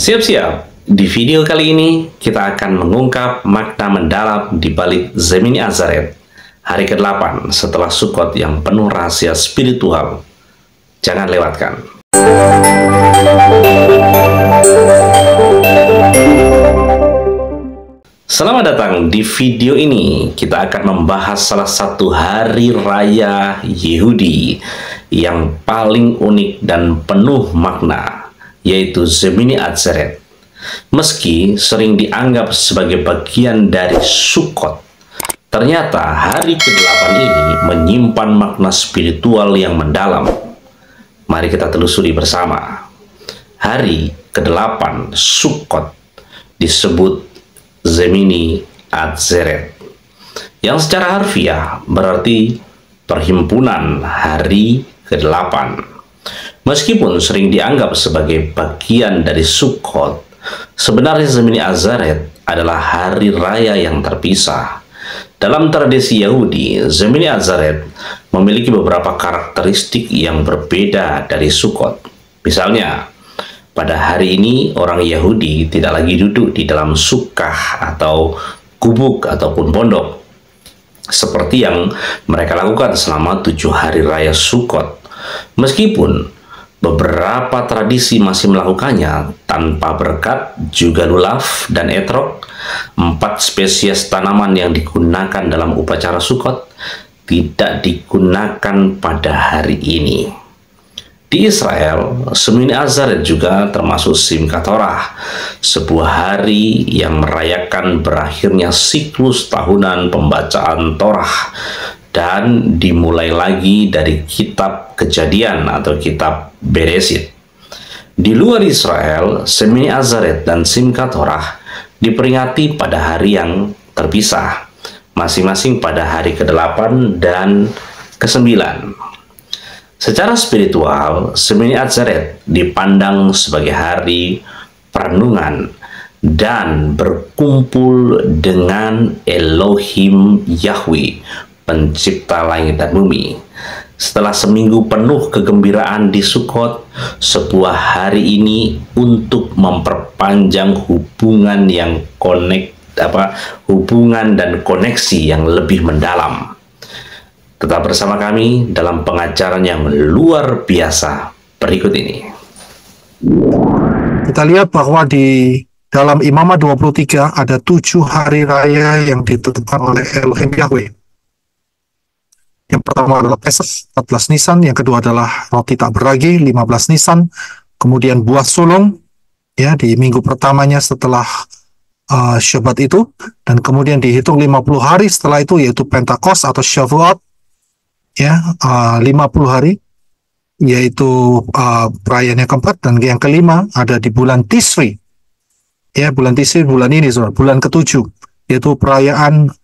Siap-siap, di video kali ini kita akan mengungkap makna mendalam di balik Zemini Azaret, hari ke-8 setelah Sukkot yang penuh rahasia spiritual. Jangan lewatkan. Selamat datang di video ini. Kita akan membahas salah satu hari raya Yehudi yang paling unik dan penuh makna, yaitu Zemini Azaret. Meski sering dianggap sebagai bagian dari Sukkot, ternyata hari ke-8 ini menyimpan makna spiritual yang mendalam. Mari kita telusuri bersama. Hari ke-8 Sukkot disebut Zemini Azaret, yang secara harfiah berarti perhimpunan hari ke-8. Meskipun sering dianggap sebagai bagian dari Sukkot, sebenarnya Zemini Azaret adalah hari raya yang terpisah. Dalam tradisi Yahudi, Zemini Azaret memiliki beberapa karakteristik yang berbeda dari Sukkot. Misalnya, pada hari ini orang Yahudi tidak lagi duduk di dalam sukkah atau gubuk ataupun pondok, seperti yang mereka lakukan selama 7 hari raya Sukkot. Meskipun beberapa tradisi masih melakukannya tanpa berkat, juga lulaf dan etrog, 4 spesies tanaman yang digunakan dalam upacara Sukkot, tidak digunakan pada hari ini. Di Israel, Zemini Azaret juga termasuk Simchat Torah, sebuah hari yang merayakan berakhirnya siklus tahunan pembacaan Torah dan dimulai lagi dari kitab Kejadian atau kitab Beresit. Di luar Israel, Zemini Azaret dan Simchat Torah diperingati pada hari yang terpisah, masing-masing pada hari ke-8 dan ke-9. Secara spiritual, Zemini Azaret dipandang sebagai hari perenungan dan berkumpul dengan Elohim Yahweh, pencipta langit dan bumi. Setelah seminggu penuh kegembiraan di Sukkot, sebuah hari ini untuk memperpanjang hubungan dan koneksi yang lebih mendalam. Tetap bersama kami dalam pengajaran yang luar biasa berikut ini. Kita lihat bahwa di dalam Imamat 23 ada 7 hari raya yang ditetapkan oleh Elohim Yahweh. Yang pertama adalah Pesach, 14 Nisan. Yang kedua adalah roti tak beragi, 15 Nisan. Kemudian buah sulung, ya, di minggu pertamanya setelah Syabat itu. Dan kemudian dihitung 50 hari setelah itu, yaitu Pentakos atau Shavuot, ya, 50 hari, yaitu perayaan yang keempat. Dan yang kelima ada di bulan Tisri, ya, bulan Tisri, bulan ini, bulan ke-7, yaitu perayaan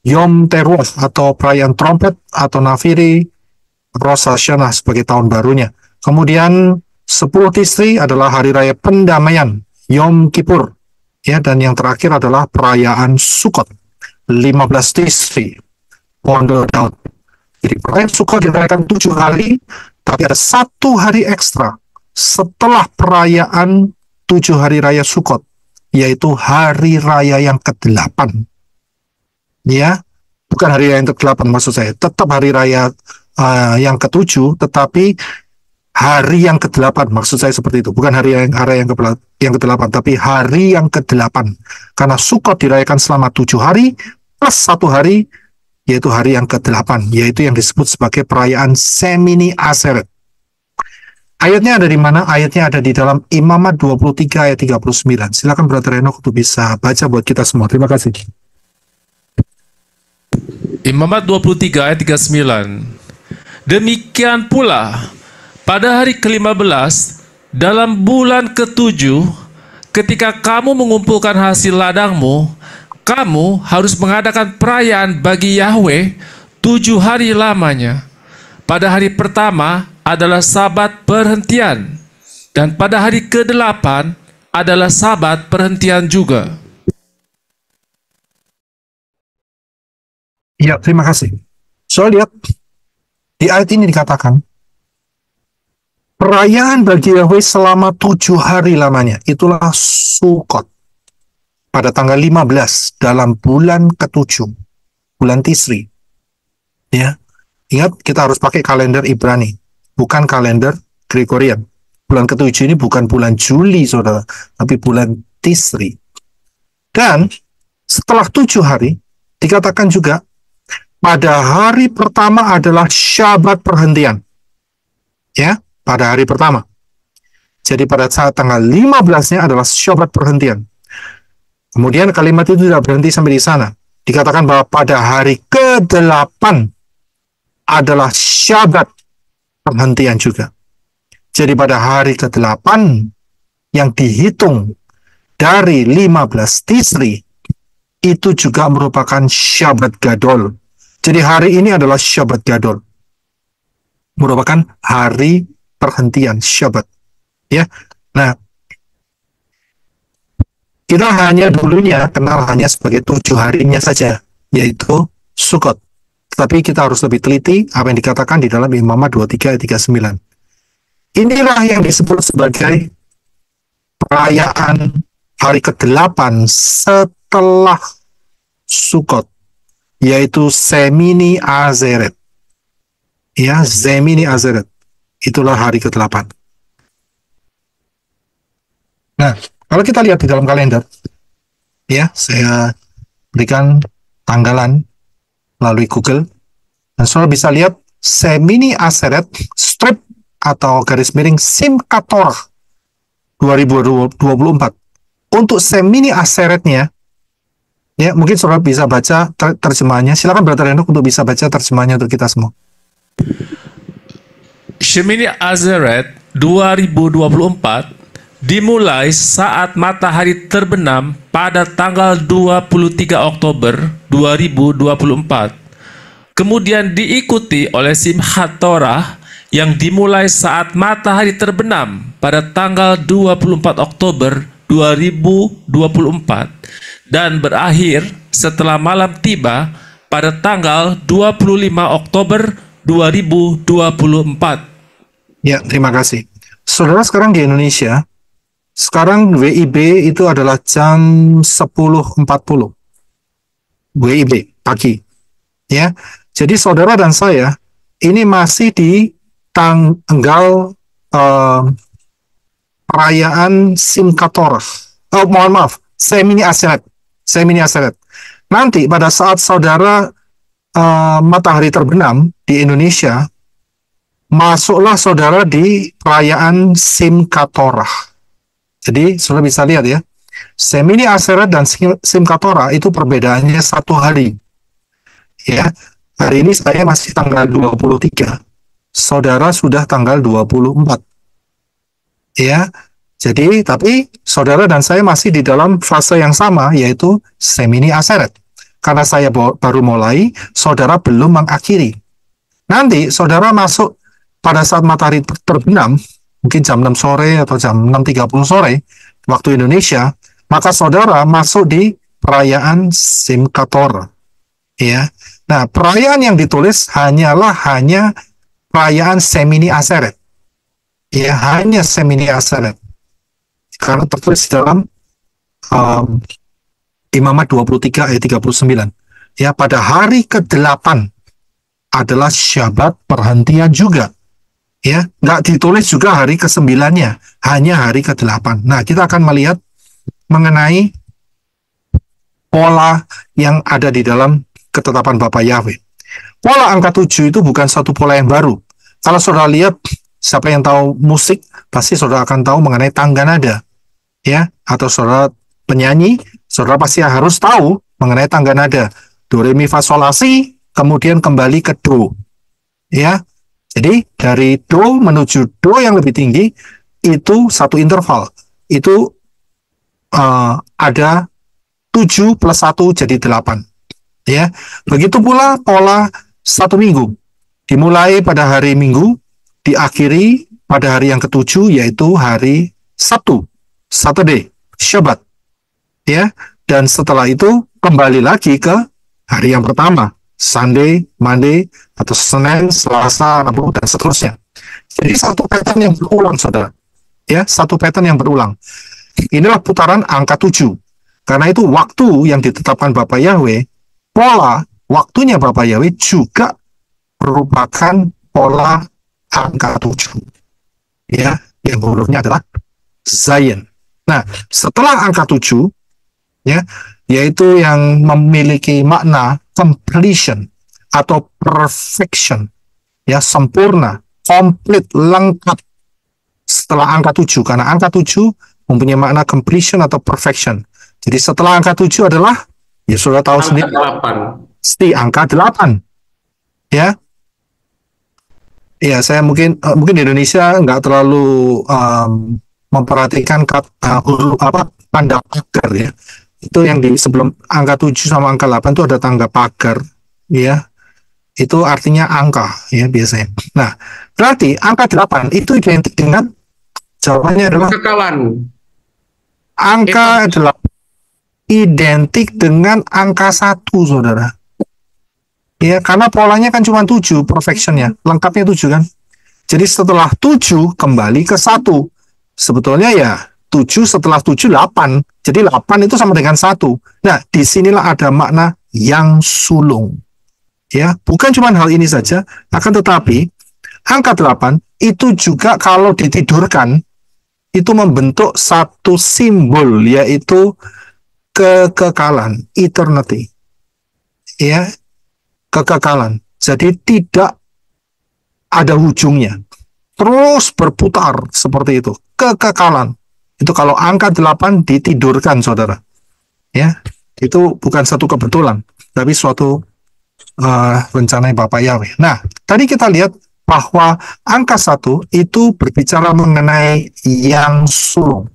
Yom Teruah atau perayaan trompet atau Nafiri, Rosh Hashanah sebagai tahun barunya. Kemudian 10 Tisri adalah hari raya pendamaian, Yom Kippur, ya, dan yang terakhir adalah perayaan Sukkot, 15 Tisri, Pondok Daud. Jadi perayaan Sukkot dirayakan 7 hari, tapi ada 1 hari ekstra setelah perayaan 7 hari raya Sukkot, yaitu hari raya yang ke-8. Ya, bukan hari raya yang ke-8 maksud saya, tetap hari raya yang ke-7, tetapi hari yang ke-8 maksud saya seperti itu, bukan hari yang ke-8, tapi hari yang ke-8, karena Sukkot dirayakan selama 7 hari plus 1 hari, yaitu hari yang ke-8, yaitu yang disebut sebagai perayaan Zemini Azaret. Ayatnya ada di mana? Ayatnya ada di dalam Imamat 23 ayat 39. Silakan Brother Enoch untuk bisa baca buat kita semua. Terima kasih. Imamat 23 ayat 39. Demikian pula pada hari ke-15 dalam bulan ke-7, ketika kamu mengumpulkan hasil ladangmu, kamu harus mengadakan perayaan bagi Yahweh 7 hari lamanya. Pada hari pertama adalah Sabat perhentian, dan pada hari ke-8 adalah Sabat perhentian juga. Ya, terima kasih. So, lihat, di ayat ini dikatakan, Perayaan bagi Yahweh selama 7 hari lamanya, itulah Sukot. Pada tanggal 15 dalam bulan ke-7, bulan Tisri. Ya, ingat kita harus pakai kalender Ibrani, bukan kalender Gregorian. Bulan ke-7 ini bukan bulan Juli, saudara, tapi bulan Tisri. Dan setelah 7 hari, dikatakan juga, pada hari pertama adalah Syabat perhentian. Ya, pada hari pertama. Jadi pada saat tanggal 15-nya adalah Syabat perhentian. Kemudian kalimat itu tidak berhenti sampai di sana. Dikatakan bahwa pada hari ke-8 adalah Syabat perhentian juga. Jadi pada hari ke-8 yang dihitung dari 15 Tisri itu juga merupakan Syabat Gadol. Jadi hari ini adalah Syabat Gadol. Merupakan hari perhentian Syabat. Ya. Nah, kita hanya dulunya kenal hanya sebagai 7 harinya saja, yaitu Sukot. Tetapi kita harus lebih teliti apa yang dikatakan di dalam Imamat 23 ayat 39. Inilah yang disebut sebagai perayaan hari ke-8 setelah Sukot, yaitu Zemini Azeret. Ya, Zemini Azeret. Itulah hari ke-8. Nah, kalau kita lihat di dalam kalender, ya, saya berikan tanggalan melalui Google, dan saudara bisa lihat Zemini Azeret strip atau garis miring Simchat Torah 2024. Untuk Zemini Aseretnya, ya, mungkin saudara bisa baca terjemahannya. Silakan Brother Hendok untuk bisa baca terjemahannya untuk kita semua. Shemini Azeret 2024 dimulai saat matahari terbenam pada tanggal 23 Oktober 2024. Kemudian diikuti oleh Simchat Torah yang dimulai saat matahari terbenam pada tanggal 24 Oktober 2024 dan berakhir setelah malam tiba pada tanggal 25 Oktober 2024. Ya, terima kasih. Saudara, sekarang di Indonesia, sekarang WIB itu adalah jam 10.40. WIB, pagi. Ya, jadi saudara dan saya, ini masih di tanggal perayaan Simchat Torah. Oh, mohon maaf, Zemini Azeret. Zemini Azeret. Nanti pada saat saudara matahari terbenam di Indonesia, masuklah saudara di perayaan Simchat Torah. Jadi saudara bisa lihat ya, Zemini Azeret dan Simchat Torah itu perbedaannya 1 hari. Ya, hari ini saya masih tanggal 23. Saudara sudah tanggal 24. Ya, jadi tapi saudara dan saya masih di dalam fase yang sama, yaitu Zemini Azeret. Karena saya baru mulai, saudara belum mengakhiri. Nanti saudara masuk pada saat matahari terbenam, mungkin jam 6 sore atau jam 6.30 sore, waktu Indonesia, maka saudara masuk di perayaan Simchat Torah. Ya. Nah, perayaan yang ditulis hanya perayaan Zemini Azeret. Ya, hanya Zemini Azeret. Karena tertulis dalam Imamat 23 ayat 39. Ya, pada hari ke-8 adalah Syabat perhentian juga. Ya, nggak ditulis juga hari ke-9-nya, hanya hari ke-8. Nah, kita akan melihat mengenai pola yang ada di dalam ketetapan Bapa Yahweh. Pola angka 7 itu bukan satu pola yang baru. Kalau saudara lihat, siapa yang tahu musik, pasti saudara akan tahu mengenai tangga nada. Ya, atau saudara penyanyi, saudara pasti harus tahu mengenai tangga nada. Do, re, mi, fa, sol, la, si, kemudian kembali ke do. Ya, jadi dari do menuju do yang lebih tinggi, itu satu interval. Itu ada 7 plus 1 jadi 8. Ya, begitu pula pola 1 minggu. Dimulai pada hari Minggu, diakhiri pada hari yang ke-7, yaitu hari Sabtu, Saturday, Syabat. Ya, dan setelah itu kembali lagi ke hari yang pertama, Sunday, Monday, atau Senin, Selasa, Rabu, dan seterusnya. Jadi satu pattern yang berulang, saudara. Ya, satu pattern yang berulang. Inilah putaran angka 7. Karena itu waktu yang ditetapkan Bapa Yahweh, pola waktunya Bapa Yahweh juga merupakan pola angka 7. Ya, yang hurufnya adalah Zion. Nah, setelah angka 7, ya, yaitu yang memiliki makna completion atau perfection, ya, sempurna, komplit, lengkap. Setelah angka 7, karena angka 7 mempunyai makna completion atau perfection. Jadi setelah angka 7 adalah, ya sudah tahu Angka sendiri, 8. pasti angka 8. Ya, ya, saya mungkin di Indonesia nggak terlalu memperhatikan tanda pagar, ya. Itu yang di sebelum angka 7 sama angka 8 itu ada tanda pagar, ya. Itu artinya angka, ya, biasanya. Nah, berarti angka 8 itu identik dengan, jawabannya adalah Kekekalan. angka 8 identik dengan angka 1, saudara. Ya, karena polanya kan cuma 7, perfectionnya, lengkapnya 7 kan. Jadi setelah 7 kembali ke 1. Sebetulnya ya 7 setelah 7 8. Jadi 8 itu sama dengan 1. Nah, disinilah ada makna yang sulung. Ya, bukan cuma hal ini saja, akan tetapi angka 8 itu juga kalau ditidurkan itu membentuk satu simbol, yaitu kekekalan, eternity. Ya, kekekalan. Jadi tidak ada ujungnya. Terus berputar seperti itu. Kekekalan. Itu kalau angka 8 ditidurkan, saudara. Ya, itu bukan satu kebetulan, tapi suatu rencana Bapak Yahweh. Nah, tadi kita lihat bahwa angka 1 itu berbicara mengenai yang sulung.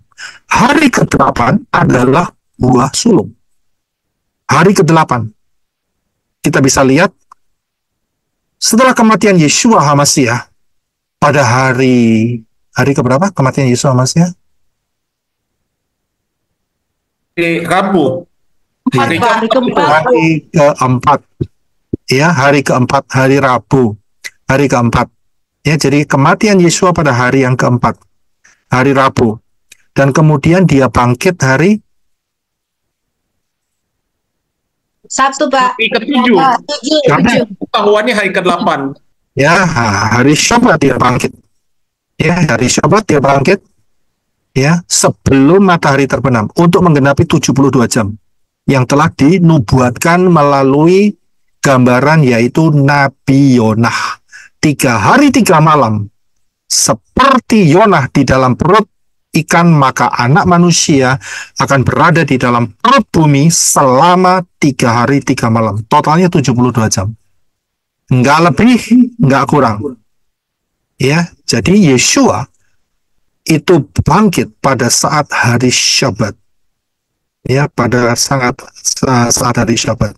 Hari ke-8 adalah buah sulung. Hari ke-8. Kita bisa lihat setelah kematian Yeshua HaMashiach pada hari keberapa kematian Yeshua HaMashiach? Rabu. Hari keempat. Hari keempat. Ya, hari keempat, hari Rabu. Hari keempat. Ya, jadi kematian Yeshua pada hari yang keempat. Hari Rabu. Dan kemudian dia bangkit hari Sabtu, Pak. Hari ke-7. Tujuh. Pengetahuannya hari ke-8. ya hari Syabat dia bangkit. Ya, hari Syabat dia bangkit. Ya, sebelum matahari terbenam untuk menggenapi 72 jam yang telah dinubuatkan melalui gambaran, yaitu Nabi Yonah. 3 hari 3 malam seperti Yonah di dalam perut ikan, maka anak manusia akan berada di dalam perut bumi selama 3 hari 3 malam. Totalnya 72 jam. Nggak lebih, nggak kurang. Ya, jadi Yeshua itu bangkit pada saat hari Syabat. Ya, pada saat hari Syabat.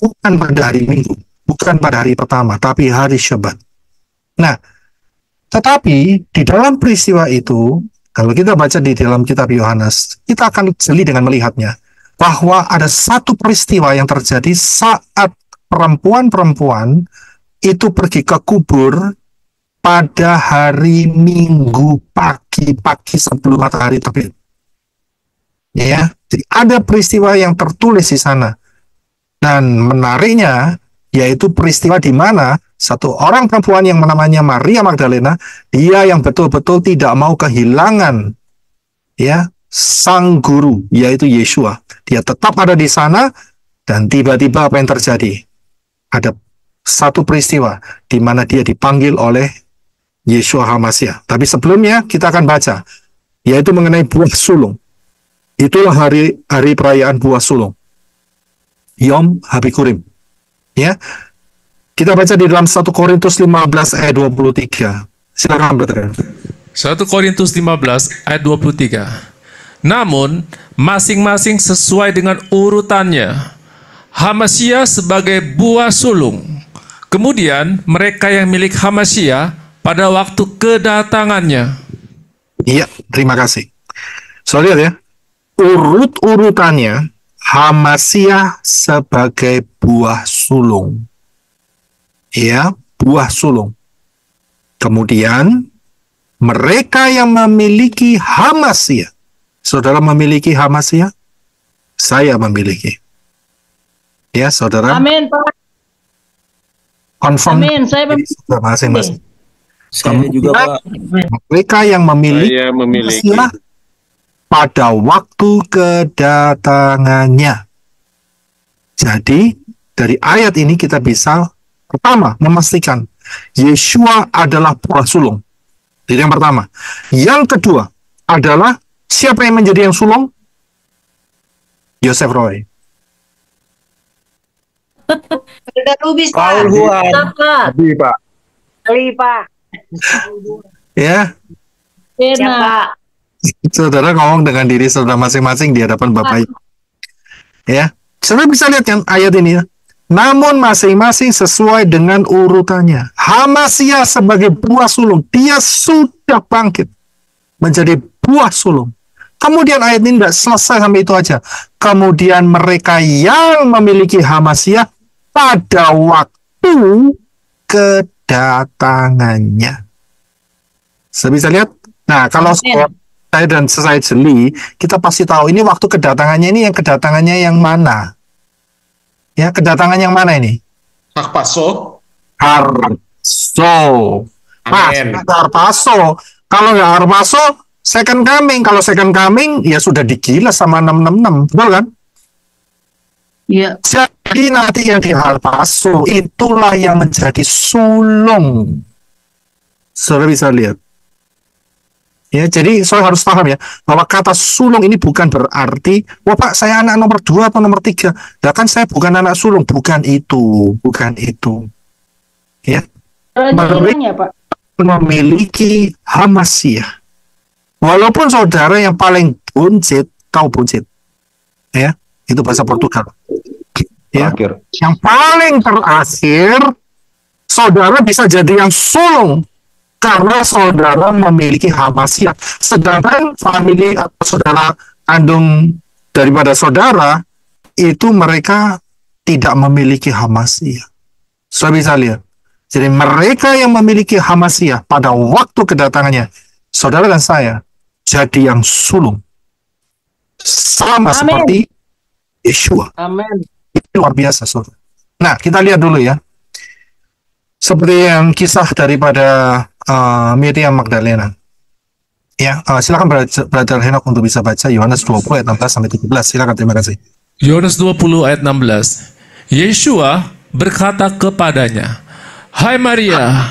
Bukan pada hari Minggu, bukan pada hari pertama, tapi hari Syabat. Nah, tetapi di dalam peristiwa itu, kalau kita baca di dalam kitab Yohanes, kita akan jeli dengan melihatnya bahwa ada satu peristiwa yang terjadi saat perempuan-perempuan itu pergi ke kubur pada hari Minggu pagi sebelum matahari terbit. Ya, jadi ada peristiwa yang tertulis di sana. Dan menariknya, yaitu peristiwa di mana satu orang perempuan yang namanya Maria Magdalena, dia yang betul-betul tidak mau kehilangan, ya, sang guru, yaitu Yeshua. Dia tetap ada di sana, dan tiba-tiba apa yang terjadi? Ada satu peristiwa di mana dia dipanggil oleh Yeshua HaMashiach. Tapi sebelumnya kita akan baca, yaitu mengenai buah sulung. Itulah hari perayaan buah sulung, Yom Habikurim. Ya, kita baca di dalam 1 Korintus 15 ayat 23. Silakan, Brother. 1 Korintus 15 ayat 23. Namun, masing-masing sesuai dengan urutannya. Hamashiach sebagai buah sulung. Kemudian, mereka yang milik Hamashiach pada waktu kedatangannya. Iya, terima kasih. So, lihat ya. Urut-urutannya, Hamashiach sebagai buah sulung. Ya, buah sulung. Kemudian mereka yang memiliki Hamasiyah. Saudara memiliki Hamasiyah? Saya memiliki. Ya, saudara. Amin, Pak. Confirm Amin. Saya saudara masing-masing. Saya juga, Pak. Mereka yang memiliki Saya memiliki. Hamasiyah pada waktu kedatangannya. Jadi, dari ayat ini kita bisa pertama memastikan Yeshua adalah buah sulung. Jadi yang pertama. Yang kedua adalah siapa yang menjadi yang sulung? Yosef Roy. Saudara Rubis, Paul Pak. Huan. Pak. Jadi Pak. Ali, Pak. Ya, Siapa? saudara ngomong dengan diri saudara masing-masing di hadapan Bapak. Ya, saudara bisa lihat kan ayat ini ya. Namun masing-masing sesuai dengan urutannya. Hamasiyah sebagai buah sulung, dia sudah bangkit menjadi buah sulung. Kemudian ayat ini tidak selesai sampai itu aja. Kemudian mereka yang memiliki Hamasiyah pada waktu kedatangannya. Saya bisa lihat. Nah, kalau saya dan saya jeli, kita pasti tahu ini waktu kedatangannya ini yang mana? Ya, kedatangan yang mana ini? Hakpaso. Harpaso. Amin. Harpaso. Kalau nggak Harpaso, second coming. Kalau second coming, ya sudah digilas sama 666. Betul kan? Iya. Jadi nanti yang di Harpaso, itulah yang menjadi sulung. Saudara bisa lihat. Ya, jadi saya harus paham ya, bahwa kata sulung ini bukan berarti, wah Pak, saya anak nomor 2 atau nomor 3. Nah, kan saya bukan anak sulung, bukan itu. Ya, Orangnya, Pak. memiliki Hamasiyah. Walaupun saudara yang paling buncit, tahu buncit. Ya, itu bahasa Portugal. Ya, Terakhir. yang paling terakhir, saudara bisa jadi yang sulung. Karena saudara memiliki Hamasiyah. Sedangkan family atau saudara kandung daripada saudara, itu mereka tidak memiliki Hamasiyah. Saudara bisa lihat. Jadi mereka yang memiliki Hamasiyah pada waktu kedatangannya, saudara dan saya, jadi yang sulung. Sama Amin. seperti Yeshua. Amin. Itu luar biasa, saudara. Nah, kita lihat dulu ya. Seperti yang kisah daripada Miriam Magdalena. Ya, silakan Brother Henok untuk bisa baca Yohanes 20 ayat 16 sampai 17. Silakan, terima kasih. Yohanes 20 ayat 16. Yeshua berkata kepadanya, "Hai Maria."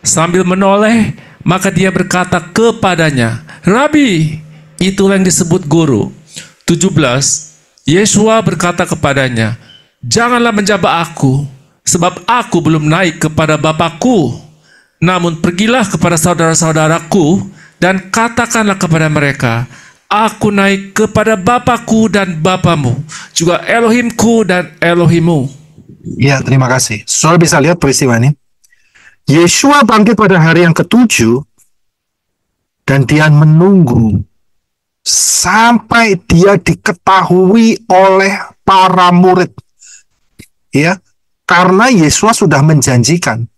Sambil menoleh, maka dia berkata kepadanya, "Rabi." Itulah yang disebut guru. 17. Yeshua berkata kepadanya, "Janganlah menjabak aku, sebab aku belum naik kepada Bapakku. Namun pergilah kepada saudara-saudaraku dan katakanlah kepada mereka, aku naik kepada Bapakku dan Bapamu, juga Elohimku dan Elohimmu." Ya, terima kasih. Saudara bisa lihat peristiwa ini. Yeshua bangkit pada hari yang ke-7 dan dia menunggu sampai dia diketahui oleh para murid. Ya, karena Yesus sudah menjanjikan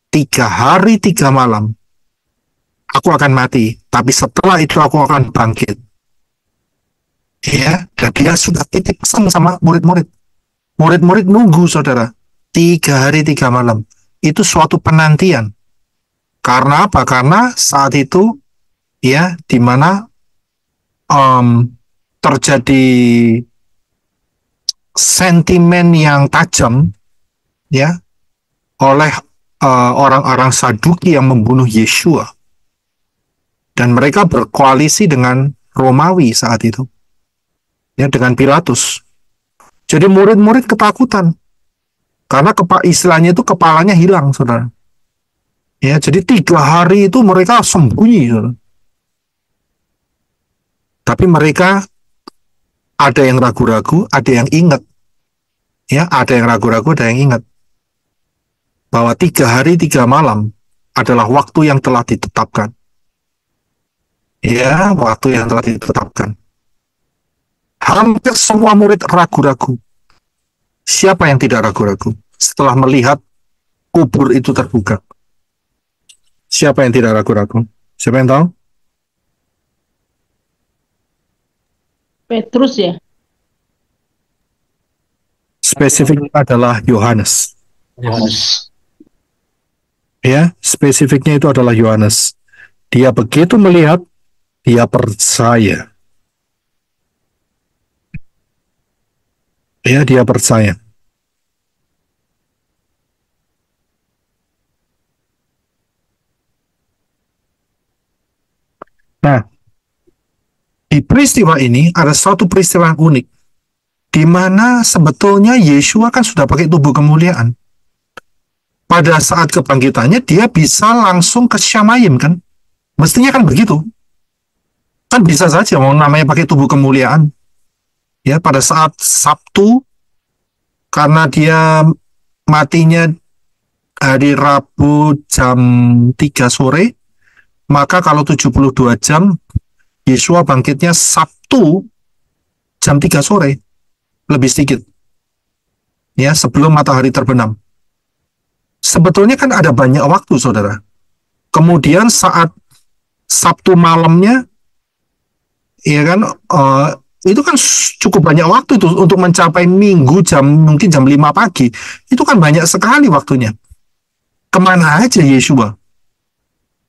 3 hari 3 malam aku akan mati, tapi setelah itu aku akan bangkit. Ya, dan dia sudah titip pesan sama murid-murid. Murid-murid nunggu, saudara, 3 hari 3 malam. Itu suatu penantian. Karena apa? Karena saat itu, ya, di mana terjadi sentimen yang tajam, ya, oleh orang-orang Saduki yang membunuh Yeshua. Dan mereka berkoalisi dengan Romawi saat itu. Ya, dengan Pilatus. Jadi murid-murid ketakutan. Karena istilahnya itu kepalanya hilang, saudara. Ya, jadi 3 hari itu mereka sembunyi, saudara. Tapi mereka ada yang ragu-ragu, ada yang ingat. Ya, ada yang ragu-ragu, ada yang ingat. Bahwa 3 hari 3 malam adalah waktu yang telah ditetapkan. Ya, waktu yang telah ditetapkan. Hampir semua murid ragu-ragu. Siapa yang tidak ragu-ragu setelah melihat kubur itu terbuka? Siapa yang tidak ragu-ragu? Siapa yang tahu? Petrus ya. Spesifiknya adalah Yohanes. Yohanes. Ya, spesifiknya itu adalah Yohanes. Dia begitu melihat, dia percaya. Ya, dia percaya. Nah, di peristiwa ini ada suatu peristiwa yang unik, di mana sebetulnya Yeshua kan sudah pakai tubuh kemuliaan. Pada saat kebangkitannya, dia bisa langsung ke Syamayim kan? Mestinya kan begitu. Kan bisa saja mau namanya pakai tubuh kemuliaan. Ya, pada saat Sabtu, karena dia matinya hari Rabu jam 3 sore, maka kalau 72 jam, Yeshua bangkitnya Sabtu jam 3 sore, lebih sedikit. Ya, sebelum matahari terbenam. Sebetulnya kan ada banyak waktu, saudara. Kemudian saat Sabtu malamnya, ya kan, itu kan cukup banyak waktu itu untuk mencapai Minggu mungkin jam 5 pagi. Itu kan banyak sekali waktunya. Kemana aja Yeshua?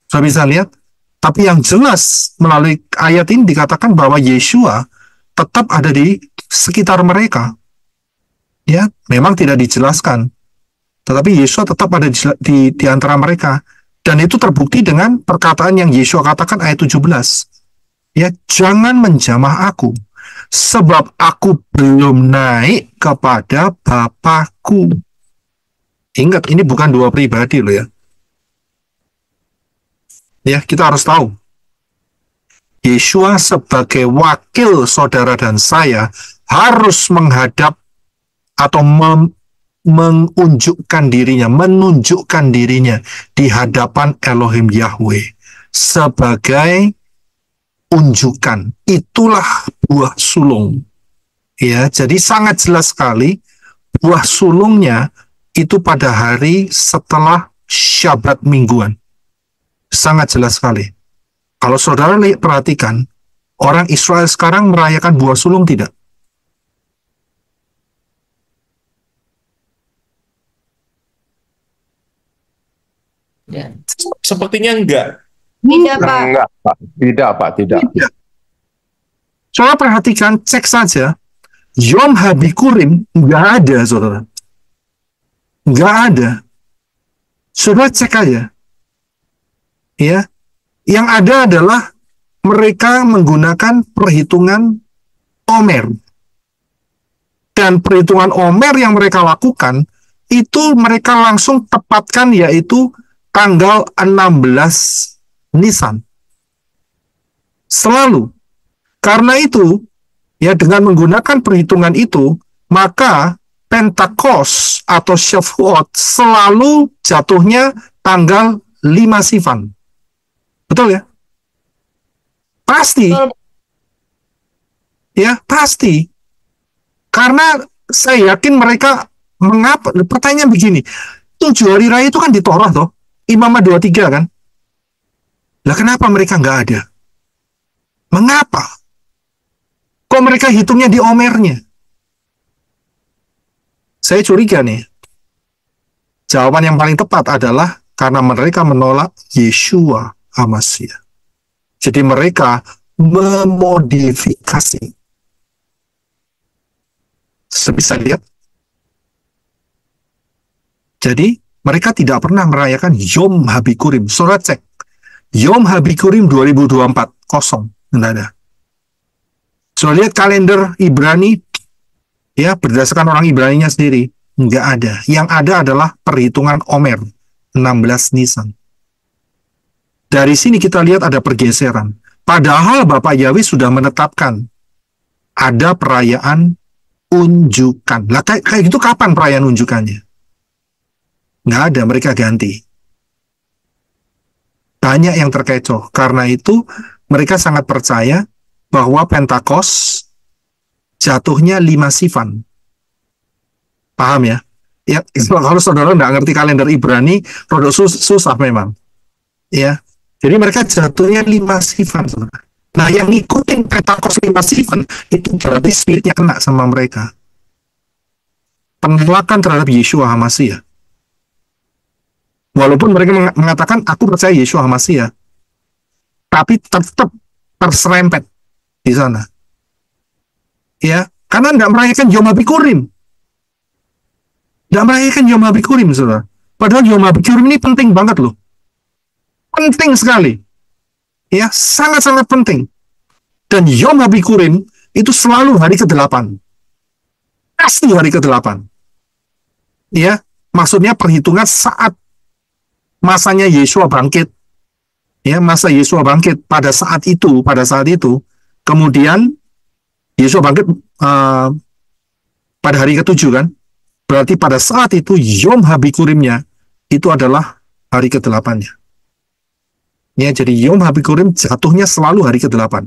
Sudah bisa lihat? Tapi yang jelas melalui ayat ini dikatakan bahwa Yeshua tetap ada di sekitar mereka. Ya, memang tidak dijelaskan. Tetapi Yeshua tetap ada di antara mereka. Dan itu terbukti dengan perkataan yang Yeshua katakan ayat 17. Ya, jangan menjamah aku, sebab aku belum naik kepada Bapakku. Ingat, ini bukan dua pribadi loh ya. Ya, kita harus tahu. Yeshua sebagai wakil saudara dan saya harus menghadap atau menunjukkan dirinya di hadapan Elohim Yahweh sebagai unjukan. Itulah buah sulung. Ya, jadi sangat jelas sekali buah sulungnya itu pada hari setelah Syabat mingguan. Sangat jelas sekali. Kalau saudara perhatikan, orang Israel sekarang merayakan buah sulung tidak? Ya. Sepertinya enggak. Tidak, Pak. Enggak, Pak. Tidak, Pak. Tidak. Saudara perhatikan, cek saja. Yom Habikurim nggak ada, saudara. Nggak ada. Saudara cek aja. Ya, yang ada adalah mereka menggunakan perhitungan Omer. Dan perhitungan Omer yang mereka lakukan, itu mereka langsung tepatkan yaitu tanggal 16 Nisan. Selalu. Karena itu, ya dengan menggunakan perhitungan itu, maka Pentakos atau Shavuot selalu jatuhnya tanggal 5 Sivan. Betul ya? Pasti. Ya, pasti. Karena saya yakin mereka mengapa, pertanyaan begini, 7 hari raya itu kan di Torah toh, Imamat 23 kan? Lah kenapa mereka nggak ada? Mengapa? Kok mereka hitungnya di Omernya? Saya curiga nih. Jawaban yang paling tepat adalah karena mereka menolak Yeshua HaMashiach. Jadi mereka memodifikasi. Bisa lihat? Jadi mereka tidak pernah merayakan Yom Habikurim. Saudara cek. Yom Habikurim 2024. Kosong. Tidak ada. Saudara lihat kalender Ibrani. Ya, berdasarkan orang Ibraninya sendiri. Nggak ada. Yang ada adalah perhitungan Omer. 16 Nisan. Dari sini kita lihat ada pergeseran. Padahal Bapak Yahweh sudah menetapkan ada perayaan unjukan. Lah kayak gitu kapan perayaan unjukannya? Nggak ada, mereka ganti. Banyak yang terkecoh. Karena itu mereka sangat percaya bahwa Pentakos jatuhnya 5 Sivan. Paham ya? Ya, kalau saudara nggak ngerti kalender Ibrani, rodok susah memang. Ya, jadi mereka jatuhnya 5 sifat. Saudara. Nah, yang ngikutin Pentakos 5 sifat itu berarti spiritnya kena sama mereka. Penolakan terhadap Yeshua HaMashiach. Walaupun mereka mengatakan aku percaya Yeshua HaMashiach, tapi tetap terserempet di sana. Ya, karena tidak merayakan Yom HaBikurim. Tidak merayakan Yom HaBikurim, saudara. Padahal Yom HaBikurim ini penting banget loh. Penting sekali. Ya, sangat-sangat penting. Dan Yom HaBikurim itu selalu hari ke-8. Pasti hari ke-8. Ya, maksudnya perhitungan saat masanya Yeshua bangkit. Ya, masa Yeshua bangkit pada saat itu, kemudian Yeshua bangkit pada hari ke-7 kan? Berarti pada saat itu Yom HaBikurimnya itu adalah hari ke-8-nya. Ya, jadi Yom HaBikurim jatuhnya selalu hari ke-8.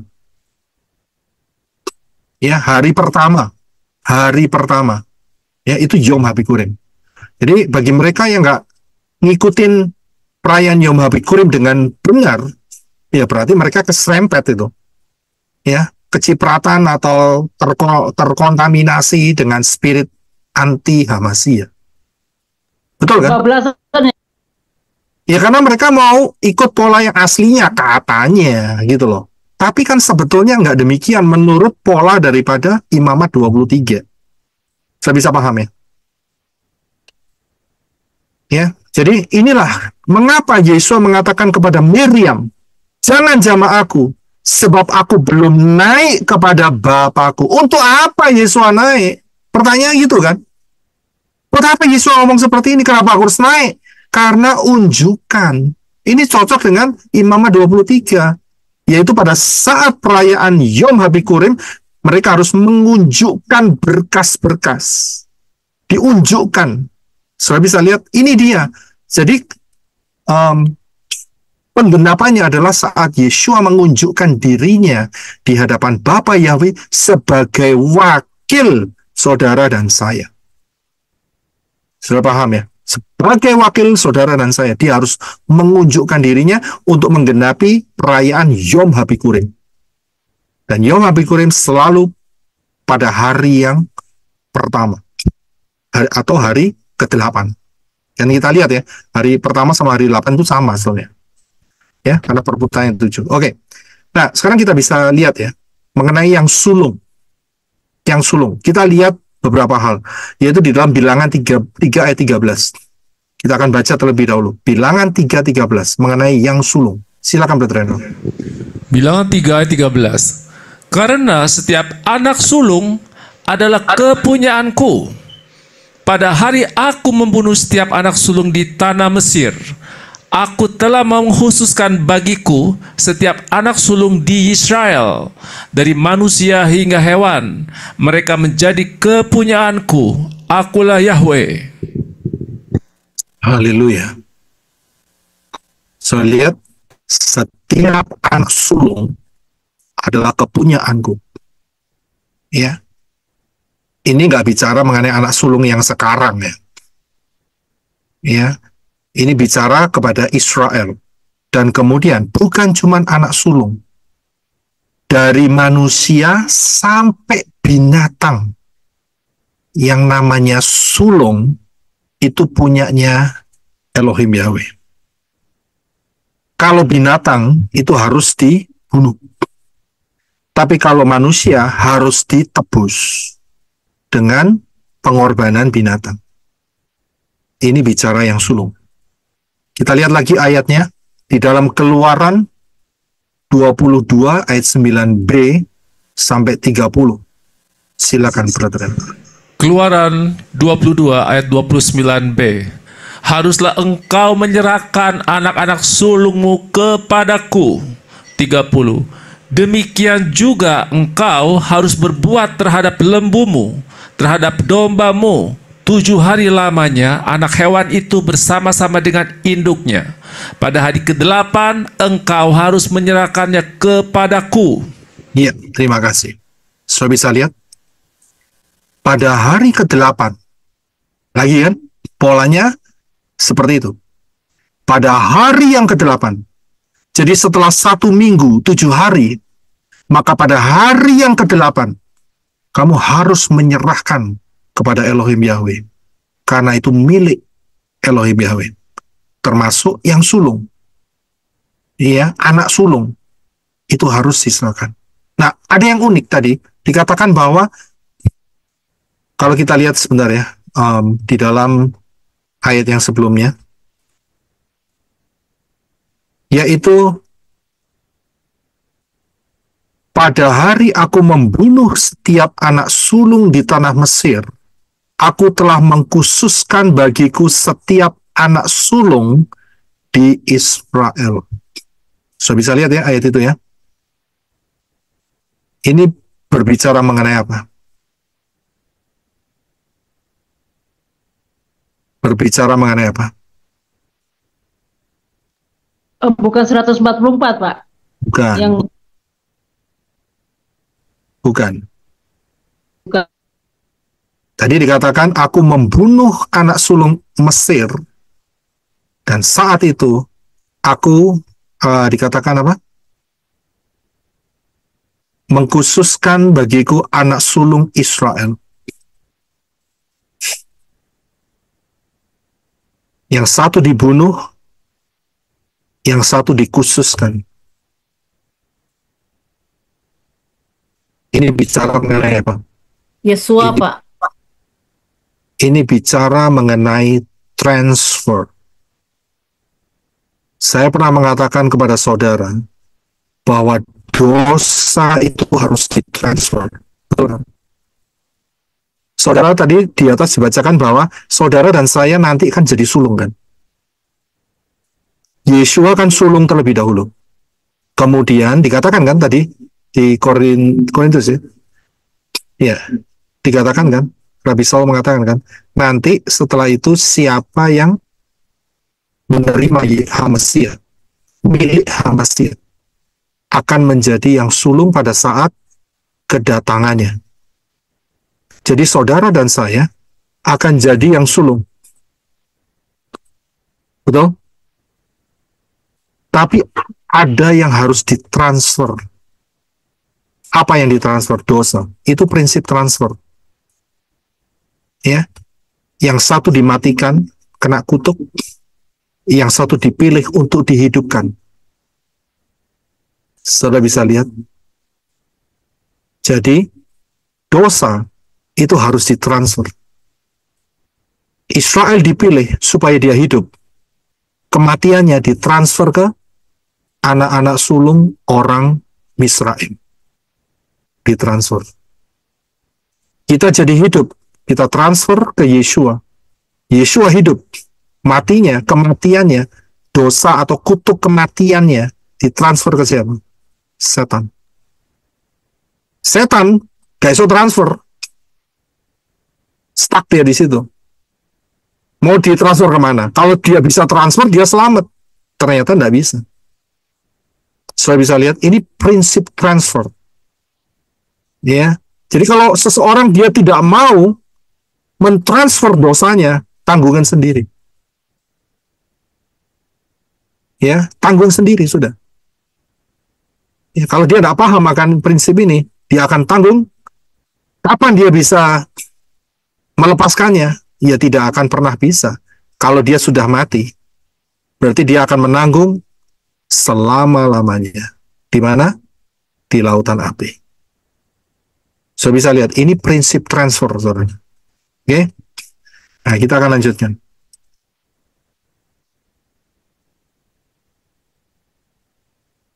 Ya, hari pertama. Ya, itu Yom HaBikurim. Jadi bagi mereka yang nggak ngikutin perayaan Yom HaBikurim dengan benar, ya berarti mereka keserempet itu. Ya, kecipratan atau terkontaminasi dengan spirit anti HaMashiach. Betul kan? 12 Ya karena mereka mau ikut pola yang aslinya katanya gitu loh. Tapi kan sebetulnya nggak demikian menurut pola daripada Imamat 23. Saya bisa paham ya? Ya, jadi inilah mengapa Yeshua mengatakan kepada Miriam, jangan jamah aku, sebab aku belum naik kepada Bapakku. Untuk apa Yeshua naik? Pertanyaan gitu kan? Buat apa Yeshua ngomong seperti ini? Kenapa aku harus naik? Karena unjukan. Ini cocok dengan Imamat 23. Yaitu pada saat perayaan Yom HaBikurim, mereka harus mengunjukkan berkas-berkas. Diunjukkan. Saudara bisa lihat, ini dia. Jadi, penggenapannya adalah saat Yeshua mengunjukkan dirinya di hadapan Bapa Yahweh sebagai wakil saudara dan saya. Saudara paham ya? Sebagai wakil saudara dan saya, dia harus mengunjukkan dirinya untuk menggenapi perayaan Yom HaBikurim. Dan Yom HaBikurim selalu pada hari yang pertama. Atau hari ke-8. Dan kita lihat ya, hari pertama sama hari 8 itu sama sebenarnya. Ya, karena perputaran 7. Oke. Nah, sekarang kita bisa lihat ya, mengenai yang sulung. Yang sulung. Kita lihat beberapa hal, yaitu di dalam Bilangan 3 ayat 13. Kita akan baca terlebih dahulu. Bilangan 3:13 mengenai yang sulung. Silakan Brother Reno. Bilangan 3 ayat 13. Karena setiap anak sulung adalah kepunyaanku. Pada hari aku membunuh setiap anak sulung di tanah Mesir, aku telah mengkhususkan bagiku setiap anak sulung di Israel, dari manusia hingga hewan. Mereka menjadi kepunyaanku. Akulah Yahweh. Haleluya. So, lihat, setiap anak sulung adalah kepunyaanku. Ya. Ini nggak bicara mengenai anak sulung yang sekarang ya. Ya. Ini bicara kepada Israel. Dan kemudian bukan cuma anak sulung. Dari manusia sampai binatang. Yang namanya sulung itu punyanya Elohim Yahweh. Kalau binatang itu harus dibunuh. Tapi kalau manusia harus ditebus dengan pengorbanan binatang. Ini bicara yang sulung. Kita lihat lagi ayatnya di dalam Keluaran 22 ayat 9b sampai 30. Silakan Brother. Keluaran 22 ayat 29b. Haruslah engkau menyerahkan anak-anak sulungmu kepadaku. 30. Demikian juga engkau harus berbuat terhadap lembumu, terhadap dombamu. 7 hari lamanya anak hewan itu bersama-sama dengan induknya. Pada hari ke-8 engkau harus menyerahkannya kepadaku. Iya, terima kasih. So bisa lihat pada hari ke-8 lagi kan polanya seperti itu. Pada hari yang ke-8 Jadi setelah 1 minggu, 7 hari, maka pada hari yang ke-8, kamu harus menyerahkan kepada Elohim Yahweh. Karena itu milik Elohim Yahweh. Termasuk yang sulung. Iya, anak sulung. Itu harus diserahkan. Nah, ada yang unik tadi. Dikatakan bahwa, kalau kita lihat sebentar ya, di dalam ayat yang sebelumnya, yaitu pada hari aku membunuh setiap anak sulung di tanah Mesir, aku telah mengkhususkan bagiku setiap anak sulung di Israel. So, bisa lihat ya ayat itu ya. Ini berbicara mengenai apa? Berbicara mengenai apa? Bukan 144, Pak. Bukan. Bukan. Tadi dikatakan, aku membunuh anak sulung Mesir, dan saat itu, aku, dikatakan apa? Mengkhususkan bagiku anak sulung Israel. Yang satu dibunuh, yang satu dikhususkan. Ini bicara mengenai apa? Yesua, Pak. Ini bicara mengenai transfer. Saya pernah mengatakan kepada saudara bahwa dosa itu harus ditransfer. Saudara tadi di atas dibacakan bahwa saudara dan saya nanti kan jadi sulung kan. Yesua kan sulung terlebih dahulu. Kemudian dikatakan kan tadi di Korintus ya. Ya, dikatakan kan, Rabi Saul mengatakan kan, nanti setelah itu siapa yang menerima Hamasiah, milik Hamasiah, akan menjadi yang sulung pada saat kedatangannya. Jadi saudara dan saya akan jadi yang sulung. Betul? Tapi ada yang harus ditransfer. Apa yang ditransfer? Dosa. Itu prinsip transfer. Ya. Yang satu dimatikan, kena kutuk. Yang satu dipilih untuk dihidupkan. Saudara bisa lihat. Jadi, dosa itu harus ditransfer. Israel dipilih supaya dia hidup. Kematiannya ditransfer ke anak-anak sulung orang Misraim. Ditransfer. Kita jadi hidup. Kita transfer ke Yesua. Yesua hidup. Matinya, kematiannya, dosa atau kutuk kematiannya ditransfer ke siapa? Setan. Setan gak iso transfer. Stuck dia di situ. Mau ditransfer kemana? Kalau dia bisa transfer, dia selamat. Ternyata tidak bisa. Saya bisa lihat, ini prinsip transfer. Ya. Jadi kalau seseorang dia tidak mau mentransfer dosanya, tanggungan sendiri. Ya, tanggung sendiri sudah. Ya, kalau dia tidak paham akan prinsip ini, dia akan tanggung. Kapan dia bisa melepaskannya? Ya tidak akan pernah bisa. Kalau dia sudah mati, berarti dia akan menanggung selama-lamanya. Di mana? Di lautan api. So bisa lihat, ini prinsip transfer, saudara. Oke? Nah, kita akan lanjutkan.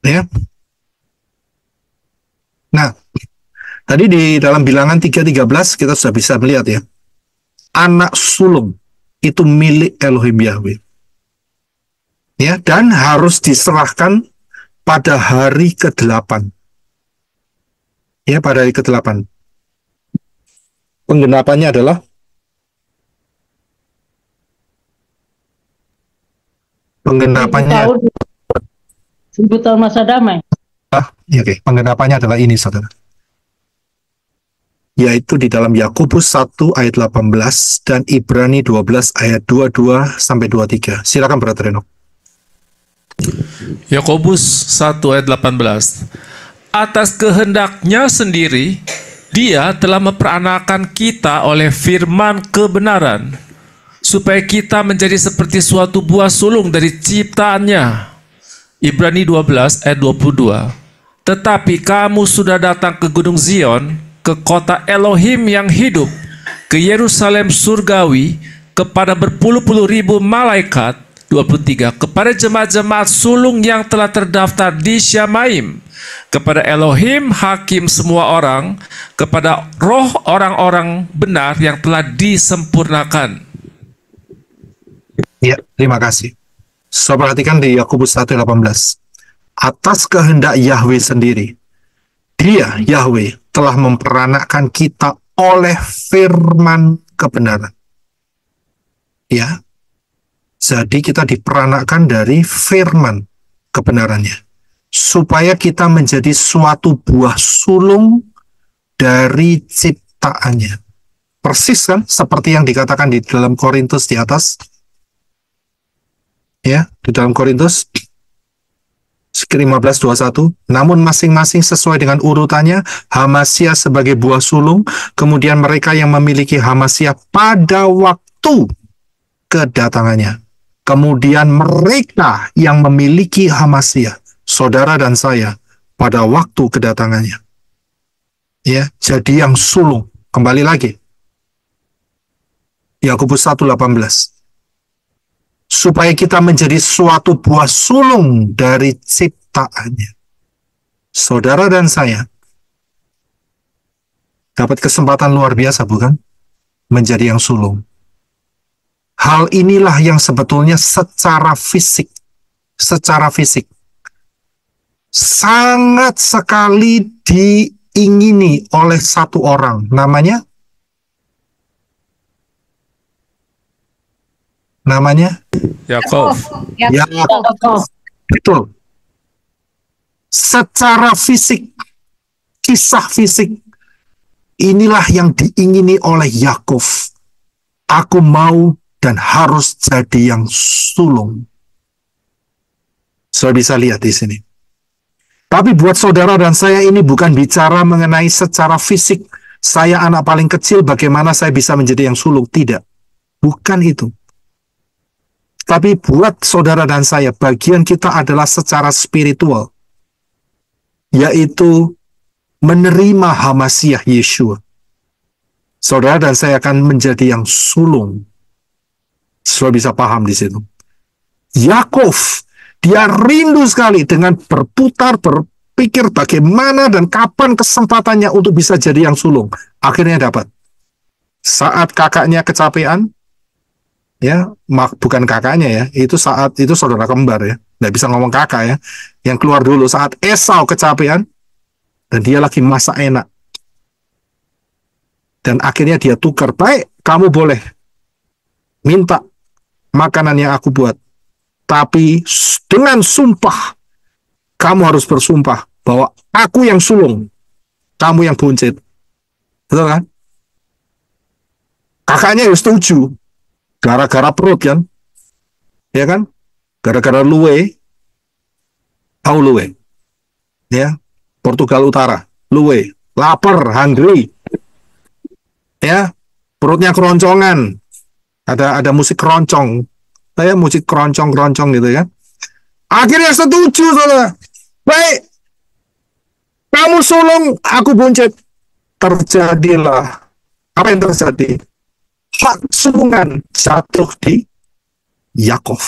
Ya. Nah, tadi di dalam bilangan 3:13 kita sudah bisa melihat ya. Anak sulung itu milik Elohim Yahweh. Ya, dan harus diserahkan pada hari ke-8. Ya, pada hari ke-8. Penggenapannya adalah Seribu tahun masa damai. Ya, oke. Penggenapannya adalah ini, saudara. Yaitu di dalam Yakobus 1 ayat 18 dan Ibrani 12 ayat 22 sampai 23. Silakan Brother Renok. Yakobus 1 ayat 18. Atas kehendaknya sendiri, Dia telah memperanakan kita oleh firman kebenaran, supaya kita menjadi seperti suatu buah sulung dari ciptaannya. Ibrani 12 ayat 22. Tetapi kamu sudah datang ke Gunung Zion, ke kota Elohim yang hidup, ke Yerusalem surgawi, kepada berpuluh-puluh ribu malaikat. 23. Kepada jemaat-jemaat sulung yang telah terdaftar di Syamaim, kepada Elohim hakim semua orang, kepada roh orang-orang benar yang telah disempurnakan. Ya, terima kasih. So, perhatikan di Yakobus 1:18. Atas kehendak Yahweh sendiri, Dia, Yahweh, telah memperanakkan kita oleh firman kebenaran. Ya, jadi kita diperanakkan dari firman kebenarannya, supaya kita menjadi suatu buah sulung dari ciptaannya. Persis kan, seperti yang dikatakan di dalam Korintus di atas. Ya, di dalam Korintus 15:21, namun masing-masing sesuai dengan urutannya, Hamasiah sebagai buah sulung, kemudian mereka yang memiliki Hamasiah pada waktu kedatangannya, kemudian mereka yang memiliki Hamasiah, saudara dan saya, pada waktu kedatangannya. Ya, jadi yang sulung. Kembali lagi, Yakobus 1:18. Supaya kita menjadi suatu buah sulung dari ciptaannya. Saudara dan saya dapat kesempatan luar biasa, bukan? Menjadi yang sulung. Hal inilah yang sebetulnya secara fisik sangat sekali diingini oleh satu orang, namanya Yakov. Yakov. Betul. Secara fisik, kisah fisik, inilah yang diingini oleh Yakov. Aku mau dan harus jadi yang sulung. Saudara bisa lihat di sini. Tapi buat saudara dan saya ini bukan bicara mengenai secara fisik. Saya anak paling kecil, bagaimana saya bisa menjadi yang sulung? Tidak. Bukan itu. Tapi buat saudara dan saya, bagian kita adalah secara spiritual, yaitu menerima Hamasiah Yeshua. Saudara dan saya akan menjadi yang sulung. Saudara bisa paham di situ. Yakov, dia rindu sekali dengan berpikir bagaimana dan kapan kesempatannya untuk bisa jadi yang sulung. Akhirnya dapat. Saat kakaknya kecapean, ya, bukan kakaknya ya, itu saat itu saudara kembar ya, nggak bisa ngomong kakak ya, yang keluar dulu saat Esau kecapean dan dia lagi masak enak, dan akhirnya dia tukar, baik, kamu boleh minta makanan yang aku buat, tapi dengan sumpah, kamu harus bersumpah bahwa aku yang sulung, kamu yang buncit. Betul kan? Kakaknya ya setuju. Gara-gara perut kan, ya kan, gara-gara luwe, tahu luwe, ya, Portugal Utara, luwe, lapar, hungry, ya, perutnya keroncongan, ada musik keroncong, saya musik keroncong gitu ya, akhirnya setuju, saudara, baik, kamu sulung, aku buncit. Terjadilah apa yang terjadi? Hak sulungan jatuh di Yakov.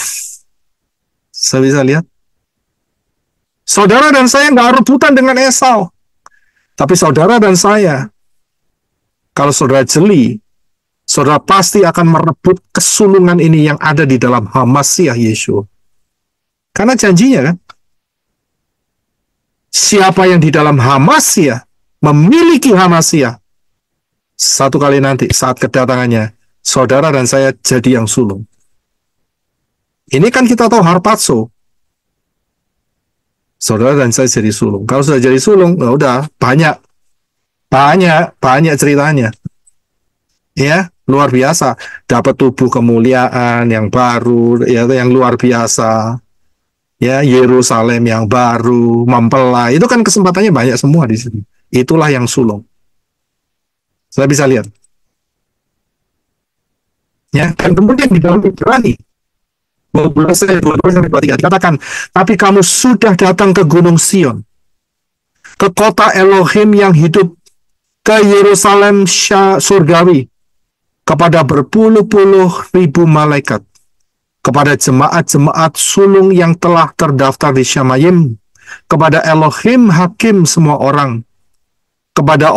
Saya bisa lihat. Saudara dan saya nggak rebutan dengan Esau. Tapi saudara dan saya, kalau saudara jeli, saudara pasti akan merebut kesulungan ini yang ada di dalam Hamasiah Yeshua. Karena janjinya kan, siapa yang di dalam Hamasiah, memiliki Hamasiah, satu kali nanti saat kedatangannya, saudara dan saya jadi yang sulung. Ini kan kita tahu harpazo. Saudara dan saya jadi sulung. Kalau sudah jadi sulung, ya udah banyak ceritanya. Ya, luar biasa. Dapat tubuh kemuliaan yang baru, ya, yang luar biasa. Ya, Yerusalem yang baru, mempelai, itu kan kesempatannya banyak semua di sini. Itulah yang sulung. Saya bisa lihat. Ya, dan kemudian di dalam Ibrani 12 ayat 22 sampai 23 dikatakan, tapi kamu sudah datang ke Gunung Sion, ke kota Elohim yang hidup, ke Yerusalem surgawi, kepada berpuluh-puluh ribu malaikat, kepada jemaat-jemaat sulung yang telah terdaftar di Syamayim, kepada Elohim hakim semua orang, kepada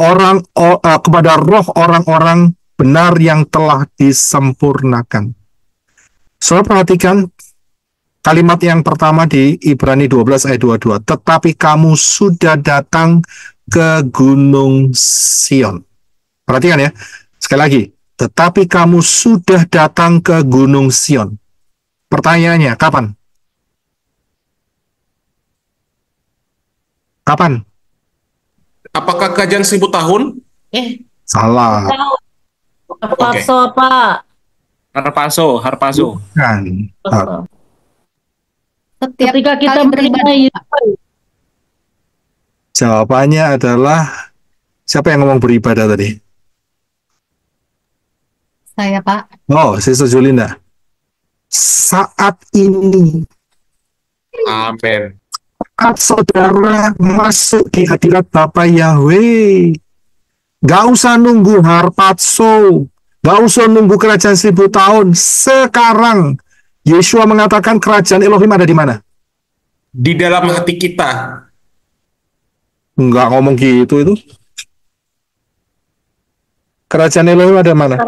roh orang-orang benar yang telah disempurnakan. Saudara perhatikan kalimat yang pertama di Ibrani 12 ayat 22. Tetapi kamu sudah datang ke Gunung Sion. Perhatikan ya. Sekali lagi. Tetapi kamu sudah datang ke Gunung Sion. Pertanyaannya, kapan? Kapan? Apakah kerajaan 1000 tahun? Salah. Paso, Pak. Harpaso. Kan. Setiap Ketika kita kali menerima beribadah. Yesus, Jawabannya adalah, siapa yang ngomong beribadah tadi? Saya, Pak. Oh, Sister Julinda. Saat ini, Amin. saat saudara masuk di hadirat Bapa Yahweh, gak usah nunggu harpazo, gak usah nunggu kerajaan 1000 tahun. Sekarang, Yeshua mengatakan kerajaan Elohim ada di mana? Di dalam hati kita. Enggak ngomong gitu itu. Kerajaan Elohim ada mana?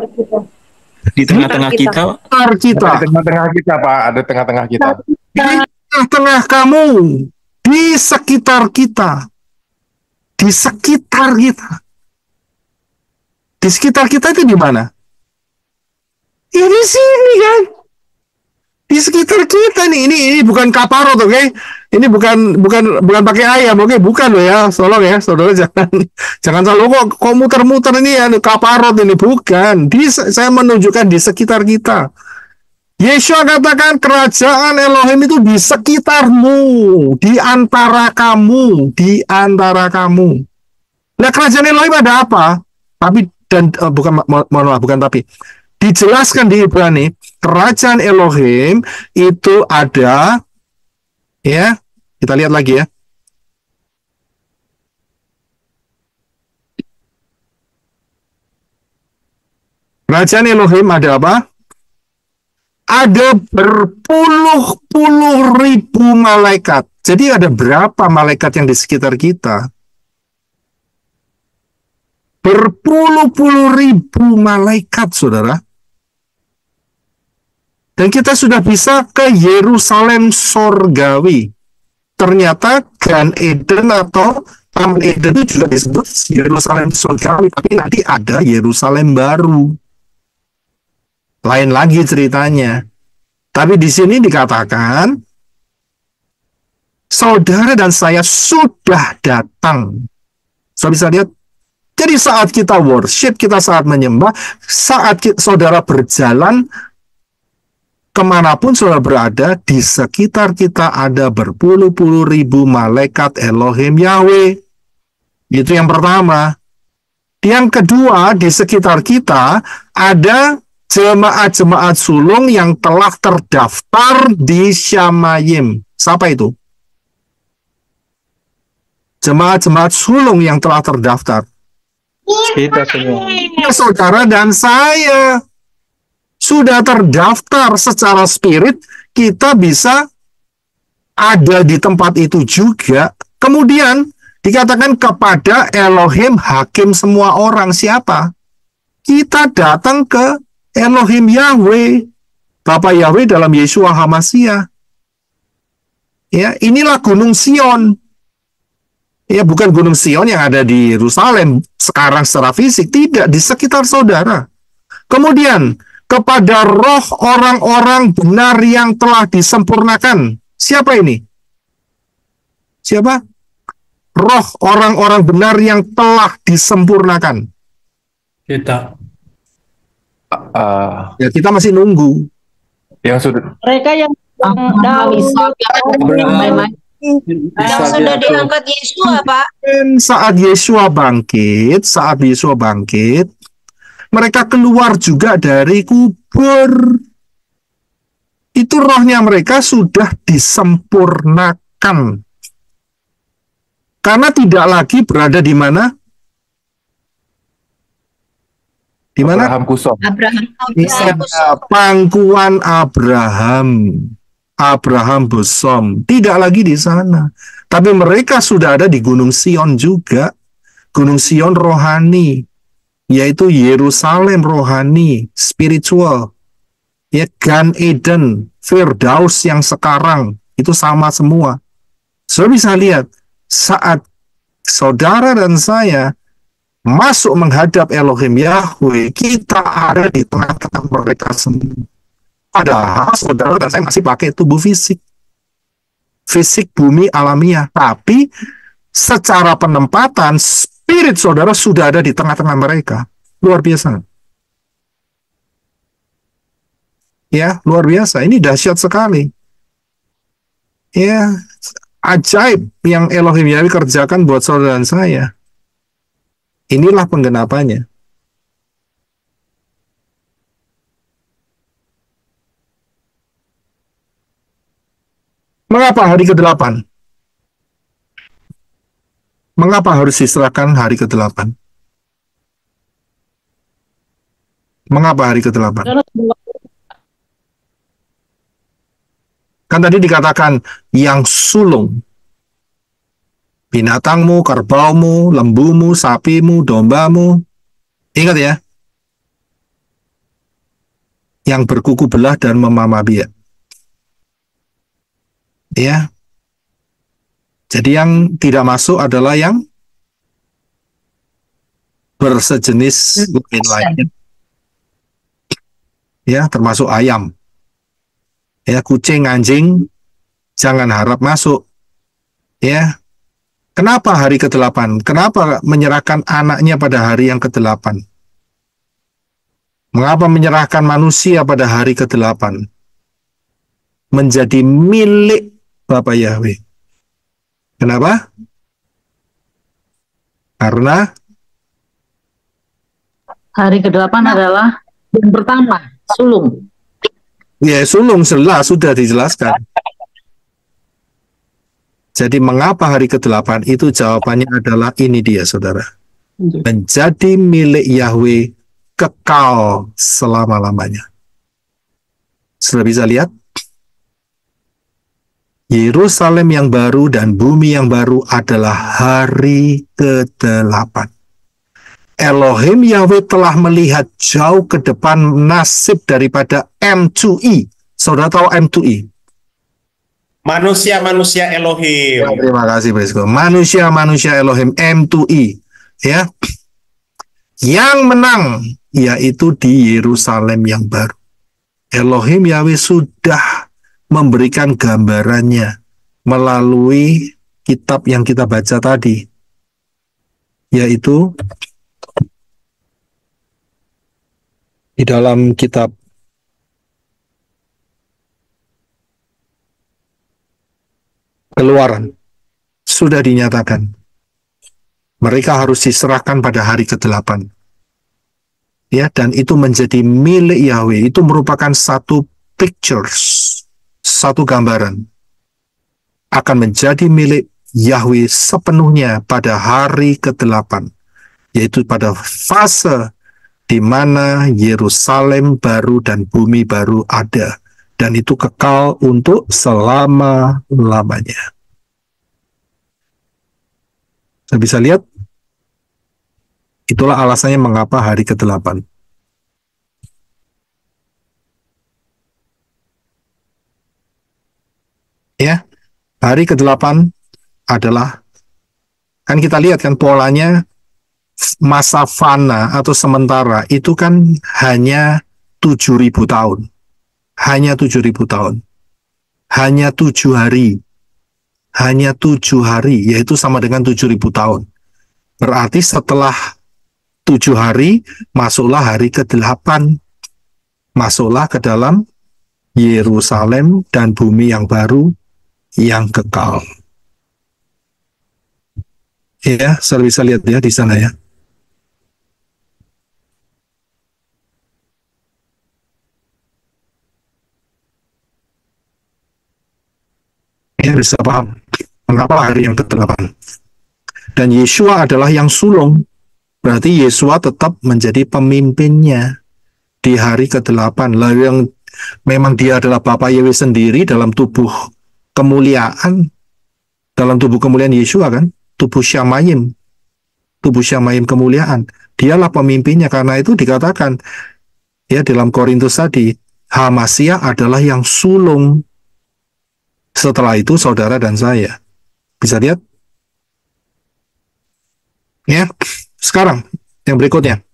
Di tengah-tengah kita. Sekitar kita. Ada di tengah-tengah kita, Pak. Ada di tengah-tengah kita. Di tengah-tengah kamu. Di sekitar kita. Di sekitar kita. Di sekitar kita itu di mana? Ya di sini kan. Di sekitar kita nih. Ini bukan kaparot, oke? Ini bukan pakai ayam, oke? Bukan loh ya. Tolong ya, saudara jangan selalu kok muter-muter ini ya kaparot ini, bukan. Saya menunjukkan di sekitar kita. Yeshua katakan kerajaan Elohim itu di sekitarmu, di antara kamu, di antara kamu. Nah, kerajaan Elohim ada apa? Tapi bukan tapi. Dijelaskan di Ibrani, kerajaan Elohim itu ada, ya, kita lihat lagi ya. Kerajaan Elohim ada apa? Ada berpuluh-puluh ribu malaikat. Jadi ada berapa malaikat yang di sekitar kita? Berpuluh-puluh ribu malaikat, saudara. Dan kita sudah bisa ke Yerusalem sorgawi. Ternyata Gan Eden atau Taman Eden itu juga disebut Yerusalem sorgawi. Tapi nanti ada Yerusalem baru. Lain lagi ceritanya. Tapi di sini dikatakan, saudara dan saya sudah datang. Saudara bisa lihat. Jadi saat kita worship, kita saat menyembah, saat saudara berjalan, kemanapun saudara berada, di sekitar kita ada berpuluh-puluh ribu malaikat Elohim Yahweh. Itu yang pertama. Yang kedua, di sekitar kita ada jemaat-jemaat sulung yang telah terdaftar di Syamayim. Siapa itu? Jemaat-jemaat sulung yang telah terdaftar. Kita semua. Saudara dan saya sudah terdaftar secara spirit, kita bisa ada di tempat itu juga. Kemudian dikatakan kepada Elohim hakim semua orang. Siapa? Kita datang ke Elohim Yahweh, Bapa Yahweh dalam Yeshua HaMashiach. Ya, inilah Gunung Sion. Ya, bukan Gunung Sion yang ada di Yerusalem sekarang secara fisik, tidak, di sekitar saudara. Kemudian kepada roh orang-orang benar yang telah disempurnakan. Siapa ini? Siapa? Roh orang-orang benar yang telah disempurnakan. Kita. Ya, kita masih nunggu. Yang sudah mereka yang Daud, Abraham, yang Ishak, sudah Yakub. diangkat Yesua, Pak. Dan saat Yesua bangkit, mereka keluar juga dari kubur. Itu rohnya mereka sudah disempurnakan. Karena tidak lagi berada di mana? Di mana? Abraham Kusom. Abraham. Iya, pangkuan Abraham bosom, tidak lagi di sana. Tapi mereka sudah ada di Gunung Sion juga. Gunung Sion rohani, yaitu Yerusalem rohani, spiritual. Ya, Gan Eden, Firdaus yang sekarang, itu sama semua. Saudara bisa lihat, saat saudara dan saya masuk menghadap Elohim Yahweh, kita ada di tengah-tengah mereka semua. Padahal saudara dan saya masih pakai tubuh fisik. Fisik bumi alamiah. Tapi secara penempatan, spirit saudara sudah ada di tengah-tengah mereka. Luar biasa. Ya, luar biasa. Ini dahsyat sekali. Ya, ajaib yang Elohim Yahweh kerjakan buat saudara dan saya. Inilah penggenapannya. Mengapa hari ke-8? Mengapa harus diserahkan hari ke-8? Mengapa hari ke-8? Kan tadi dikatakan yang sulung. Binatangmu, kerbaumu, lembumu, sapimu, dombamu. Ingat ya. Yang berkuku belah dan memamah biak. Ya. Jadi yang tidak masuk adalah yang bersejenis lain. Ya, termasuk ayam. Ya, kucing, anjing, jangan harap masuk. Ya. Kenapa hari ke-8? Kenapa menyerahkan anaknya pada hari yang ke-8? Mengapa menyerahkan manusia pada hari ke-8? Menjadi milik Bapa Yahweh. Kenapa? Karena Hari ke-8 adalah yang pertama, sulung. ya sulung jelas sudah dijelaskan. Jadi mengapa hari ke-8 itu jawabannya adalah ini dia saudara. Menjadi milik Yahweh kekal selama-lamanya. Sudah bisa lihat? Yerusalem yang baru dan bumi yang baru adalah hari ke-8. Elohim Yahweh telah melihat jauh ke depan nasib daripada M2E. Saudara tahu M2E? Manusia-manusia Elohim. Ya, terima kasih, Bresco. Manusia-manusia Elohim M2E. Ya. Yang menang yaitu di Yerusalem yang baru. Elohim Yahweh sudah memberikan gambarannya melalui kitab yang kita baca tadi, yaitu di dalam kitab Keluaran sudah dinyatakan mereka harus diserahkan pada hari ke-8. Ya, dan itu menjadi milik Yahweh. Itu merupakan satu pictures, satu gambaran akan menjadi milik Yahweh sepenuhnya pada hari ke-8, yaitu pada fase di mana Yerusalem baru dan bumi baru ada, dan itu kekal untuk selama-lamanya. Saya bisa lihat, itulah alasannya mengapa hari ke-8. Ya, hari ke-8 adalah, kan kita lihat kan polanya, masa fana atau sementara itu kan hanya 7.000 tahun. Hanya 7.000 tahun. Hanya 7 hari. Hanya 7 hari, yaitu sama dengan 7.000 tahun. Berarti setelah 7 hari, masuklah hari ke-8. Masuklah ke dalam Yerusalem dan bumi yang baru yang kekal. Ya, saudara bisa lihat ya di sana ya. Ya, bisa paham mengapa hari yang ke-8. Dan Yesua adalah yang sulung. Berarti Yesua tetap menjadi pemimpinnya di hari ke-8. Lalu yang memang dia adalah Bapa Yahweh sendiri dalam tubuh kemuliaan. Dalam tubuh kemuliaan Yesua kan? Tubuh Syamayim kemuliaan. Dialah pemimpinnya. Karena itu dikatakan ya dalam Korintus tadi, Hamasia adalah yang sulung. Setelah itu saudara dan saya. Bisa lihat? Ya, sekarang yang berikutnya.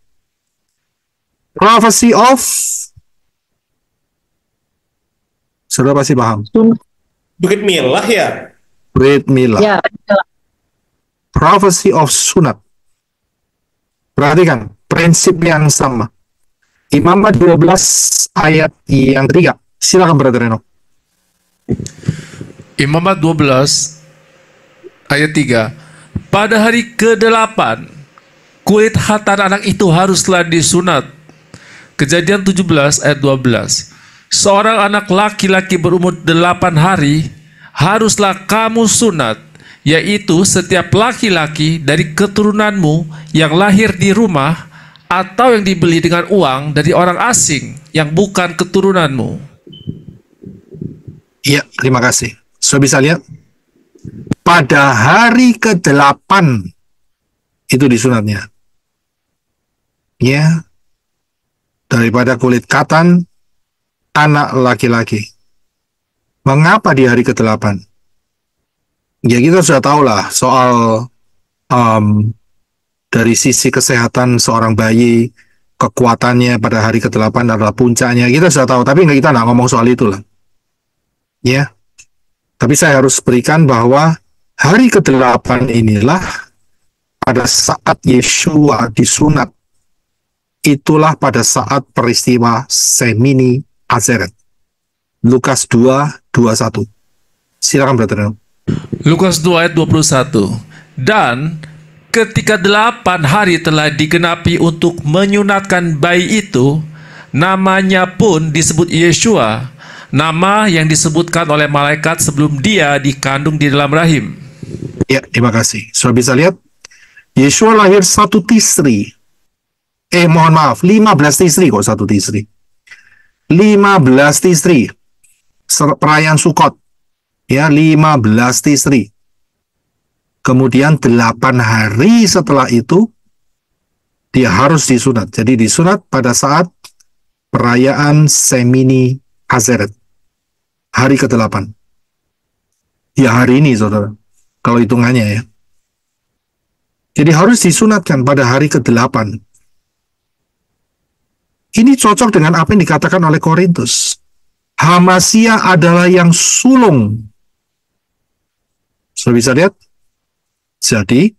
Prophecy of, saudara pasti paham. Bukit Milah ya? Brit Milah. Ya, Prophecy of sunat. Perhatikan, prinsip yang sama. Imamat 12 ayat yang ketiga. Silakan Brother Reno. Imamat 12 ayat 3. Pada hari ke-8 kulit hatan anak itu haruslah disunat. Kejadian 17 ayat 12. Seorang anak laki-laki berumur 8 hari haruslah kamu sunat, yaitu setiap laki-laki dari keturunanmu yang lahir di rumah atau yang dibeli dengan uang dari orang asing yang bukan keturunanmu. Iya, terima kasih. So bisa lihat, pada hari ke-8 itu disunatnya. Ya, daripada kulit katan anak laki-laki. Mengapa di hari ke-8? Ya kita sudah tahu lah soal dari sisi kesehatan seorang bayi, kekuatannya pada hari ke-8 adalah puncaknya. Kita sudah tahu, tapi kita nggak ngomong soal itu lah. Ya, tapi saya harus berikan bahwa hari ke-8 inilah pada saat Yesua disunat. Itulah pada saat peristiwa Semini Azeret. Lukas 2:21. Silakan Brother. Lukas 2 ayat 21. Dan ketika 8 hari telah digenapi untuk menyunatkan bayi itu, namanya pun disebut Yeshua, nama yang disebutkan oleh malaikat sebelum dia dikandung di dalam rahim. Ya, terima kasih. Sudah bisa lihat, Yeshua lahir 1 Tisri. Mohon maaf, 15 Tisri kok 1 Tisri. 15 Tisri. Perayaan Sukot. Ya, 15 Tisri. Kemudian 8 hari setelah itu, dia harus disunat. Jadi disunat pada saat perayaan Semini Azeret. Hari ke-8. Ya hari ini saudara. Kalau hitungannya ya. Jadi harus disunatkan pada hari ke-8. Ini cocok dengan apa yang dikatakan oleh Korintus. Hamasia adalah yang sulung. Sudah bisa lihat? Jadi,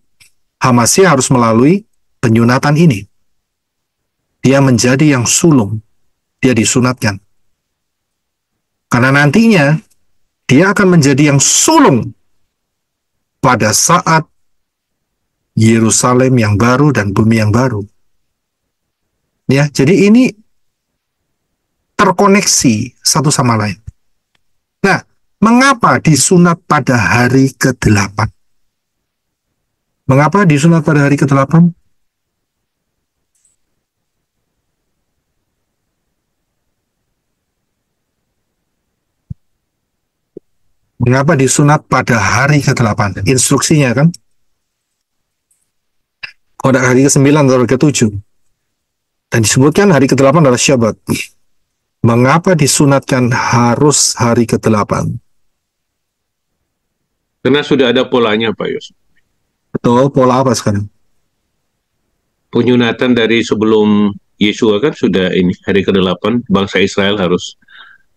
Hamasia harus melalui penyunatan ini. Dia menjadi yang sulung. Dia disunatkan. Karena nantinya, dia akan menjadi yang sulung pada saat Yerusalem yang baru dan bumi yang baru. Ya, jadi ini terkoneksi satu sama lain. Nah, mengapa disunat pada hari ke-8? Mengapa disunat pada hari ke-8? Mengapa disunat pada hari ke-8? Instruksinya kan? Kodak hari ke-9 atau ke-7. Dan disebutkan hari ke-8 adalah Syabat. Mengapa disunatkan harus hari ke-8? Karena sudah ada polanya, Pak Yos. Betul, pola apa sekarang? Penyunatan dari sebelum Yesua kan sudah ini, hari ke-8, bangsa Israel harus,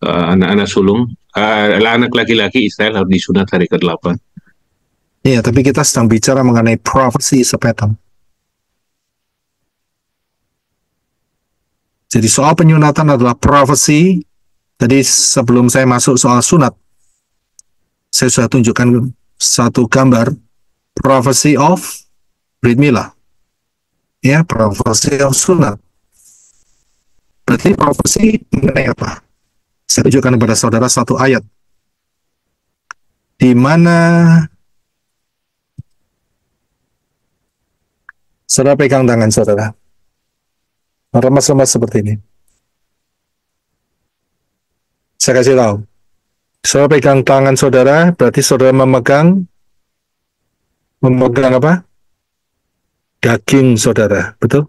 anak-anak sulung, anak laki-laki Israel harus disunat hari ke-8. Iya, tapi kita sedang bicara mengenai prophecy sepetam. Jadi soal penyunatan adalah prophecy, Tadi sebelum saya masuk soal sunat, saya sudah tunjukkan satu gambar prophecy of Brit Milah. Ya, prophecy of sunat. Berarti prophecy mengenai apa? Saya tunjukkan kepada saudara satu ayat di mana saudara pegang tangan saudara, remas-remas seperti ini. Saya kasih tahu, saudara pegang tangan saudara, berarti saudara memegang apa? Daging saudara, betul?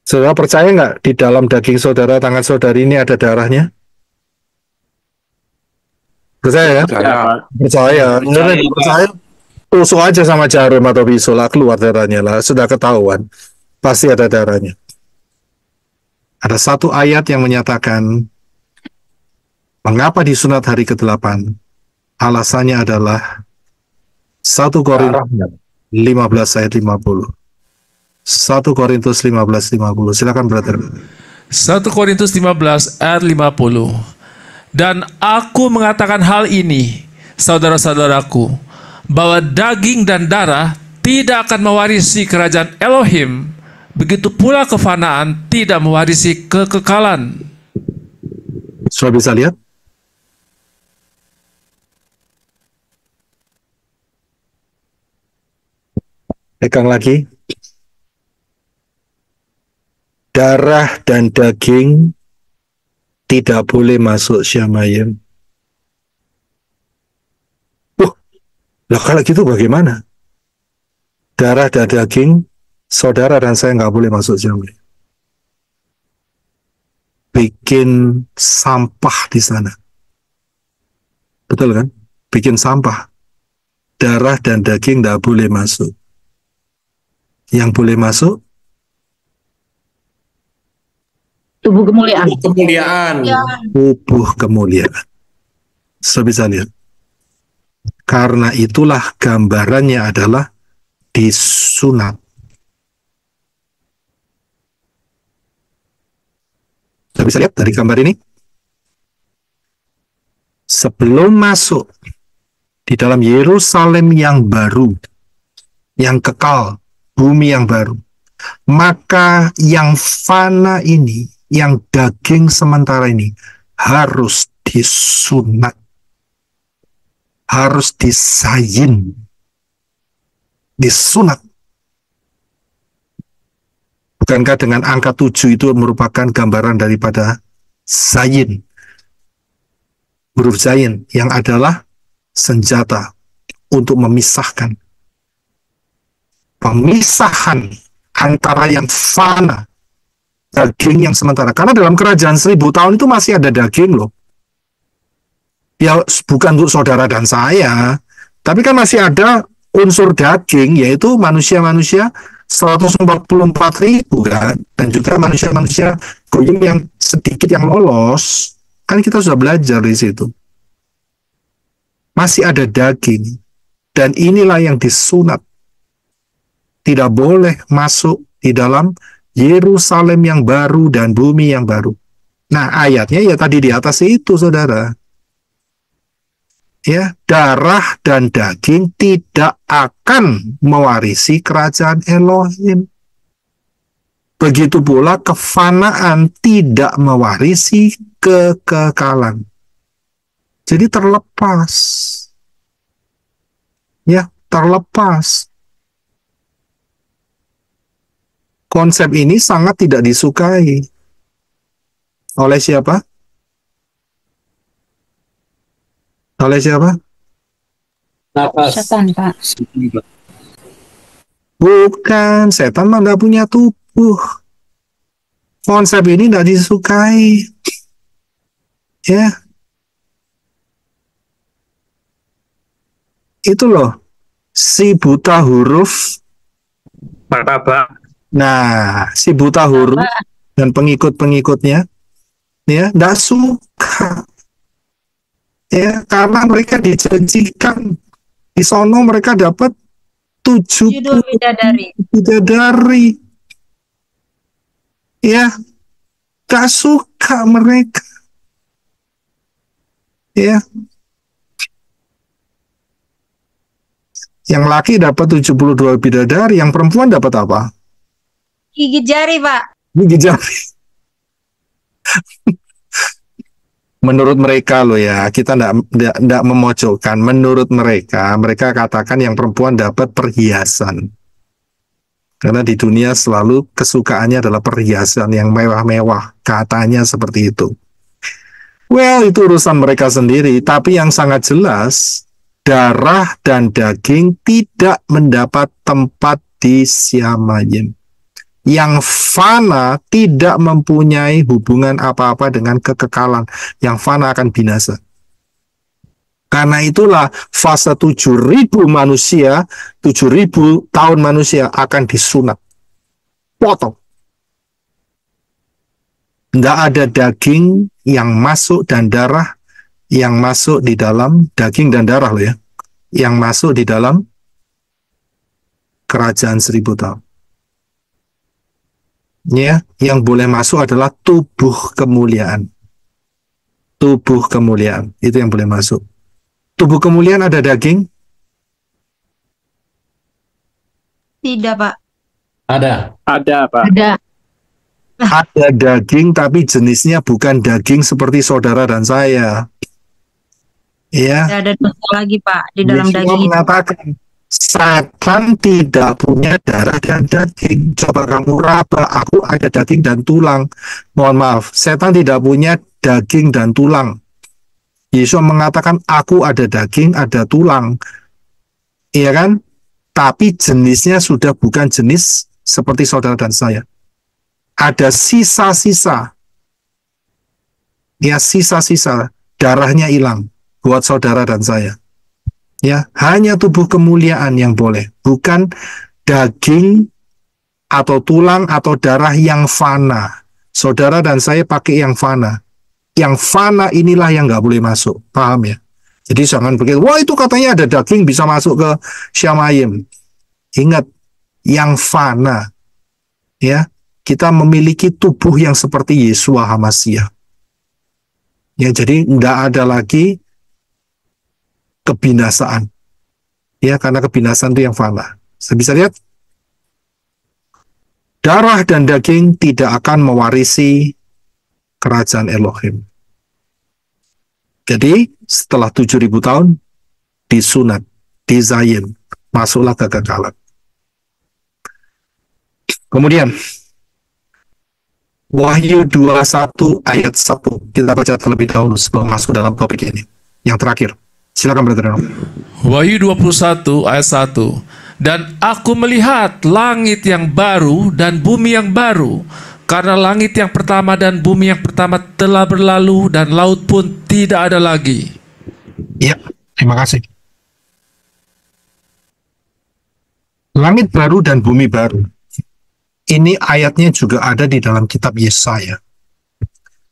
Saudara percaya nggak di dalam daging saudara, tangan saudari ini ada darahnya? Percaya kan? Percaya. Percaya. Tusuk aja sama jarum atau pisau lah, keluar darahnya lah. Sudah ketahuan. Pasti ada darahnya. Ada satu ayat yang menyatakan mengapa disunat hari ke-8. Alasannya adalah 1 Korintus 15 ayat 50. 1 Korintus 15:50. Silakan brother. 1 Korintus 15 ayat 50. Dan aku mengatakan hal ini, saudara-saudaraku, bahwa daging dan darah tidak akan mewarisi kerajaan Elohim, begitu pula kefanaan tidak mewarisi kekekalan. Sudah bisa lihat? Pegang lagi. Darah dan daging tidak boleh masuk Syamayim. Lah kalau gitu bagaimana? Darah dan daging, saudara dan saya nggak boleh masuk Syamayim. Bikin sampah di sana. Betul kan? Bikin sampah. Darah dan daging nggak boleh masuk. Yang boleh masuk Tubuh kemuliaan. Kemuliaan. tubuh kemuliaan. Sudah bisa lihat. Karena itulah gambarannya adalah disunat. Sudah bisa lihat dari gambar ini? Sebelum masuk di dalam Yerusalem yang baru, yang kekal, bumi yang baru, maka yang fana ini, yang daging sementara ini harus disunat, harus disayin, disunat. Bukankah dengan angka 7 itu merupakan gambaran daripada zayin, huruf zayin yang adalah senjata untuk memisahkan, pemisahan antara yang fana, daging yang sementara. Karena dalam kerajaan 1000 tahun itu masih ada daging loh. Ya bukan untuk saudara dan saya, tapi kan masih ada unsur daging, yaitu manusia-manusia 144.000 kan, dan juga manusia-manusia goyim yang sedikit yang lolos. Kan kita sudah belajar di situ. Masih ada daging, dan inilah yang disunat. Tidak boleh masuk di dalam Yerusalem yang baru dan bumi yang baru. Nah, ayatnya ya tadi di atas itu, saudara. Ya, darah dan daging tidak akan mewarisi kerajaan Elohim. Begitu pula kefanaan tidak mewarisi kekekalan. Jadi terlepas. Ya, terlepas. Konsep ini sangat tidak disukai oleh siapa? Oleh siapa? Setan, Pak. Bukan, setan mah nggak punya tubuh. Konsep ini nggak disukai. Ya. Itu loh, si buta huruf. Martabak. Nah, si buta huruf dan pengikut-pengikutnya, ya, nggak suka. Ya, karena mereka dijanjikan di sono mereka dapat 70 bidadari. Ya, gak suka mereka. Ya, yang laki dapat 72 bidadari, yang perempuan dapat apa? Gigit jari, Pak. Gigi jari. Menurut mereka loh ya, kita enggak memojokkan. Menurut mereka, mereka katakan yang perempuan dapat perhiasan. Karena di dunia selalu kesukaannya adalah perhiasan yang mewah-mewah. Katanya seperti itu. Well, itu urusan mereka sendiri. Tapi yang sangat jelas, darah dan daging tidak mendapat tempat di Syamayim. Yang fana tidak mempunyai hubungan apa-apa dengan kekekalan. Yang fana akan binasa. Karena itulah fase 7.000 manusia, 7.000 tahun manusia akan disunat. Potong. Nggak ada daging yang masuk dan darah yang masuk di dalam, daging dan darah loh ya, yang masuk di dalam kerajaan 1.000 tahun. Ya, yang boleh masuk adalah tubuh kemuliaan. Tubuh kemuliaan, itu yang boleh masuk. Tubuh kemuliaan ada daging? Tidak, Pak. Ada. Ada, Pak. Ada. Ada daging, tapi jenisnya bukan daging seperti saudara dan saya. Ya. Tidak ada dosa lagi, Pak, di dalam Yesua daging itu. mengatakan, setan tidak punya darah dan daging. Coba kamu raba, aku ada daging dan tulang. Mohon maaf, setan tidak punya daging dan tulang. Yesus mengatakan, aku ada daging, ada tulang. Iya kan? Tapi jenisnya sudah bukan jenis seperti saudara dan saya. Ada sisa-sisa. Ya, sisa-sisa. Darahnya hilang buat saudara dan saya. Ya, hanya tubuh kemuliaan yang boleh. Bukan daging atau tulang atau darah yang fana. Saudara dan saya pakai yang fana. Yang fana inilah yang nggak boleh masuk. Paham ya? Jadi jangan begitu. Wah, itu katanya ada daging bisa masuk ke Syamayim. Ingat, yang fana. Ya, kita memiliki tubuh yang seperti Yesua HaMasyiah. Ya, jadi nggak ada lagi kebinasaan. Ya, karena kebinasaan itu yang fana. Saya bisa lihat? Darah dan daging tidak akan mewarisi kerajaan Elohim. Jadi, setelah 7.000 tahun, disunat, dizayin, masuklah kekekalan. Kemudian, Wahyu 21 ayat 1. Kita baca terlebih dahulu sebelum masuk dalam topik ini. Yang terakhir. Silakan Brother Reno. Wahyu 21 ayat 1. Dan aku melihat langit yang baru dan bumi yang baru, karena langit yang pertama dan bumi yang pertama telah berlalu dan laut pun tidak ada lagi. Ya, terima kasih. Langit baru dan bumi baru. Ini ayatnya juga ada di dalam kitab Yesaya.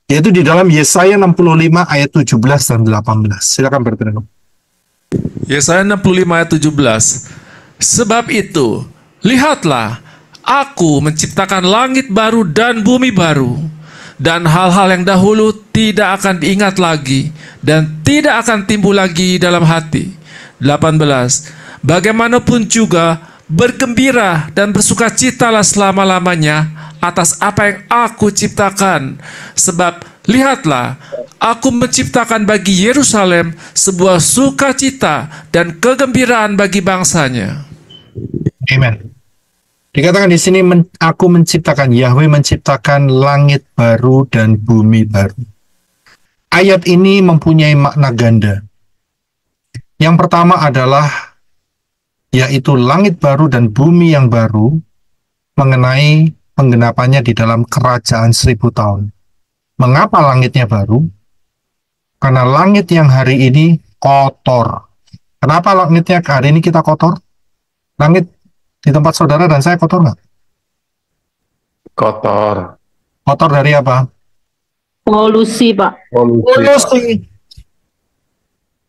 Yaitu di dalam Yesaya 65 ayat 17 dan 18. Silakan Brother Reno. Yesaya 65 ayat 17. Sebab itu, lihatlah, aku menciptakan langit baru dan bumi baru, dan hal-hal yang dahulu tidak akan diingat lagi, dan tidak akan timbul lagi dalam hati. 18. Bagaimanapun juga, bergembira dan bersukacitalah selama-lamanya atas apa yang aku ciptakan. Sebab, lihatlah, aku menciptakan bagi Yerusalem sebuah sukacita dan kegembiraan bagi bangsanya. Amen. Dikatakan di sini, aku menciptakan, Yahweh menciptakan langit baru dan bumi baru. Ayat ini mempunyai makna ganda. Yang pertama adalah, yaitu langit baru dan bumi yang baru, mengenai penggenapannya di dalam kerajaan 1.000 tahun. Mengapa langitnya baru? Karena langit yang hari ini kotor. Kenapa langitnya hari ini kita kotor? Langit di tempat saudara dan saya kotor nggak? Kotor. Kotor dari apa? Polusi, Pak. Polusi.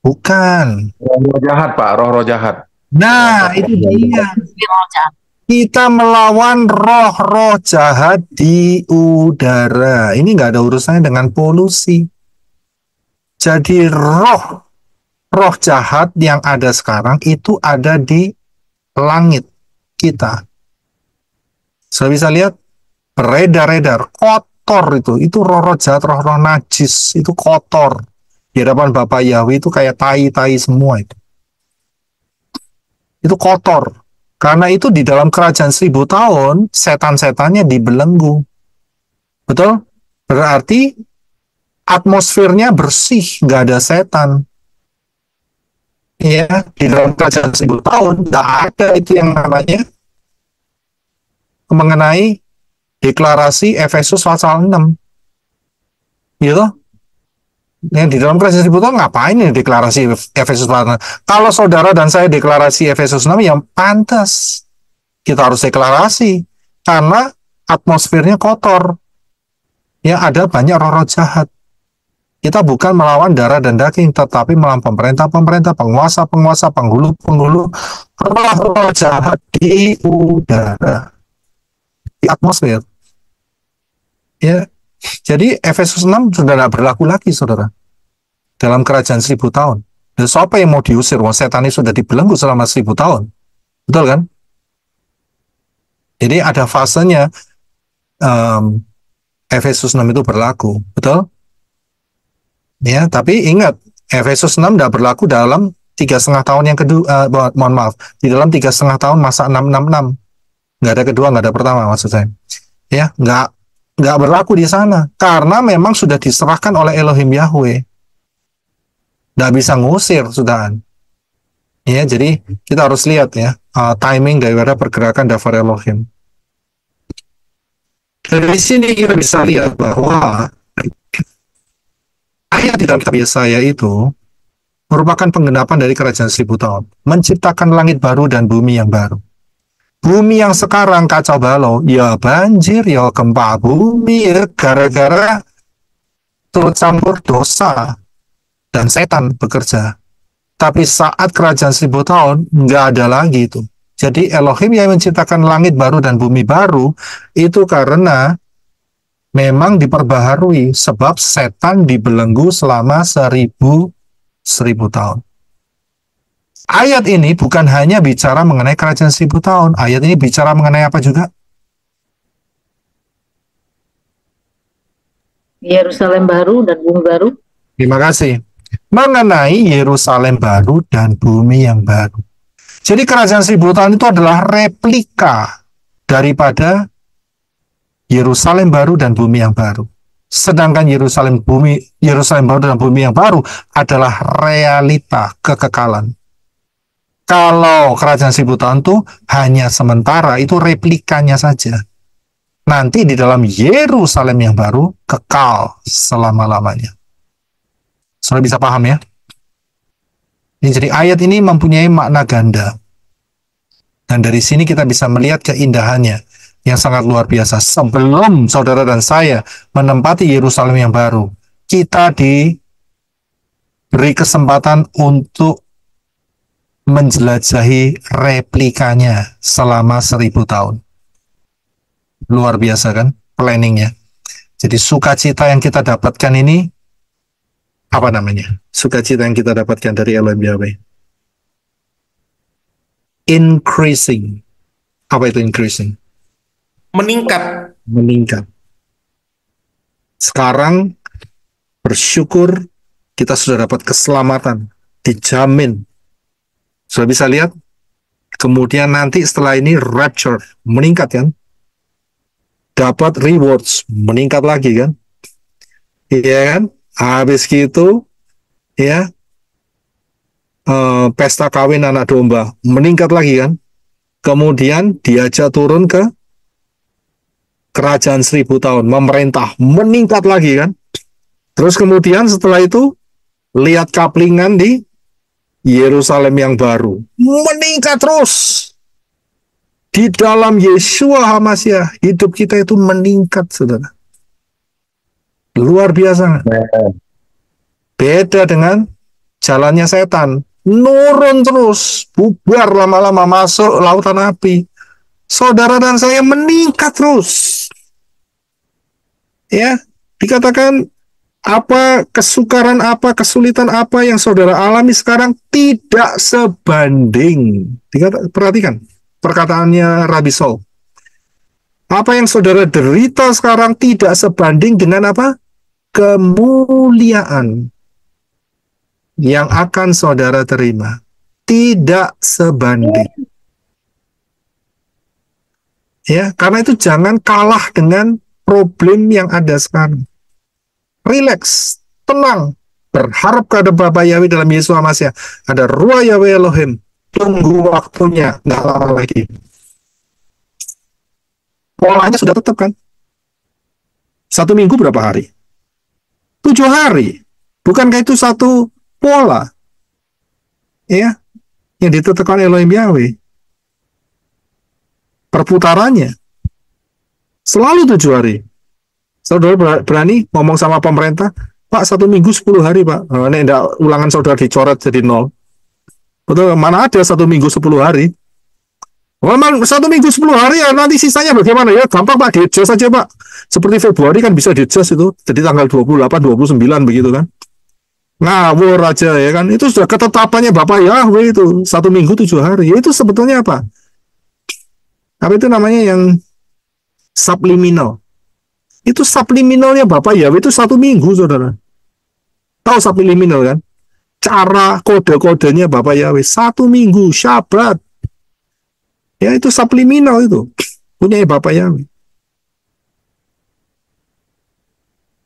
Bukan. Roh-roh jahat, Pak. Roh-roh jahat. Nah, itu dia. Kita melawan roh-roh jahat di udara. Ini nggak ada urusannya dengan polusi. Jadi roh jahat yang ada sekarang itu ada di langit kita. Saya bisa lihat beredar-edar, kotor itu roh-roh jahat, roh-roh najis, itu kotor. Di hadapan Bapak Yahweh itu kayak tai-tai semua itu. Itu kotor. Karena itu di dalam kerajaan 1000 tahun, setan-setannya dibelenggu. Betul? Berarti atmosfernya bersih, nggak ada setan. Ya, di dalam kerajaan 1000 tahun, nggak ada itu yang namanya mengenai deklarasi Efesus pasal 6. Gitu? Yang di dalam kerajaan 1000 tahun ngapain ini deklarasi Efesus pasal 6? Kalau saudara dan saya deklarasi Efesus 6, yang pantas. Kita harus deklarasi. Karena atmosfernya kotor. Ya, ada banyak roh-roh jahat. Kita bukan melawan darah dan daging, tetapi melawan pemerintah-pemerintah, penguasa-penguasa, penghulu-penghulu, roh-roh jahat di udara, di atmosfer. Ya, jadi Efesus 6 sudah tidak berlaku lagi, saudara, dalam kerajaan 1000 tahun. Dan siapa yang mau diusir? Wong setan ini sudah dibelenggu selama 1000 tahun. Betul kan? Jadi ada fasenya Efesus 6 itu berlaku. Betul? Ya, tapi ingat, Efesus 6 tidak berlaku dalam 3,5 tahun yang kedua, mohon maaf, di dalam 3,5 tahun masa 666. Nggak ada kedua, nggak ada pertama, maksud saya. Ya, nggak berlaku di sana. Karena memang sudah diserahkan oleh Elohim Yahweh. Nggak bisa ngusir, sudahan. Ya, jadi kita harus lihat ya, timing daripada pergerakan Dafar Elohim. Dari sini kita bisa lihat bahwa ayat di dalam kitab Yesaya itu merupakan penggenapan dari kerajaan 1000 tahun. Menciptakan langit baru dan bumi yang baru. Bumi yang sekarang kacau balau, ya banjir, ya gempa bumi, ya gara-gara turut campur dosa dan setan bekerja. Tapi saat kerajaan 1000 tahun, nggak ada lagi itu. Jadi Elohim yang menciptakan langit baru dan bumi baru, itu karena memang diperbaharui sebab setan dibelenggu selama 1000 tahun. Ayat ini bukan hanya bicara mengenai kerajaan 1000 tahun. Ayat ini bicara mengenai apa juga? Yerusalem baru dan bumi baru. Terima kasih. Mengenai Yerusalem baru dan bumi yang baru. Jadi kerajaan 1000 tahun itu adalah replika daripada Yerusalem baru dan bumi yang baru. Sedangkan Yerusalem baru dan bumi yang baru adalah realita kekekalan. Kalau kerajaan 1000 tahun itu hanya sementara, itu replikanya saja. Nanti di dalam Yerusalem yang baru kekal selama-lamanya. Sudah bisa paham ya? Ini jadi ayat ini mempunyai makna ganda. Dan dari sini kita bisa melihat keindahannya yang sangat luar biasa. Sebelum saudara dan saya menempati Yerusalem yang baru, kita diberi kesempatan untuk menjelajahi replikanya selama 1000 tahun. Luar biasa kan planningnya. Jadi sukacita yang kita dapatkan ini, apa namanya? Sukacita yang kita dapatkan dari Elohim Yahweh. Increasing. Apa itu increasing? Meningkat. Meningkat. Sekarang bersyukur kita sudah dapat keselamatan, dijamin. Sudah bisa lihat? Kemudian nanti setelah ini rapture, meningkat kan? Dapat rewards, meningkat lagi kan? Iya kan? Habis gitu, ya, pesta kawin anak domba, meningkat lagi kan? Kemudian diajak turun ke kerajaan 1000 tahun, memerintah, meningkat lagi kan? Terus kemudian setelah itu, lihat kaplingan di Yerusalem yang baru, meningkat terus. Di dalam Yeshua HaMashiach, hidup kita itu meningkat, saudara. Luar biasa. Beda dengan jalannya setan. Nurun terus, bubar lama-lama masuk lautan api. Saudara dan saya meningkat terus. Ya, dikatakan Apa kesukaran apa, kesulitan apa yang saudara alami sekarang tidak sebanding. Perhatikan perkataannya Rabi Saul. Apa yang saudara derita sekarang tidak sebanding dengan apa? Kemuliaan yang akan saudara terima. Tidak sebanding. Ya, karena itu jangan kalah dengan problem yang ada sekarang. Relax, tenang, berharap kepada Bapa Yahweh dalam Yesus Masya. Ada Ruah Yahweh Elohim. Tunggu waktunya, nggak lama lagi. Polanya sudah tetap kan? 1 minggu berapa hari? 7 hari. Bukankah itu satu pola? Ya, yang ditetapkan Elohim Yahweh. Perputarannya selalu 7 hari. Saudara berani ngomong sama pemerintah, Pak, 1 minggu 10 hari, Pak. Ini enggak, ulangan saudara dicoret jadi 0. Betul, mana ada 1 minggu 10 hari? Memang 1 minggu 10 hari ya, nanti sisanya bagaimana? Ya gampang, Pak, di-adjust saja, Pak. Seperti Februari kan bisa di-adjust itu, jadi tanggal 28, 29 begitu kan. Ngawur aja ya kan. Itu sudah ketetapannya Bapak Yahweh itu, 1 minggu 7 hari. Ya, itu sebetulnya apa? Apa itu namanya yang subliminal? Itu subliminalnya Bapak Yahweh itu 1 minggu, saudara. Tahu subliminal kan? Cara kode-kodenya Bapak Yahweh 1 minggu, Syabat. Ya, itu subliminal itu. Punya Bapak Yahweh.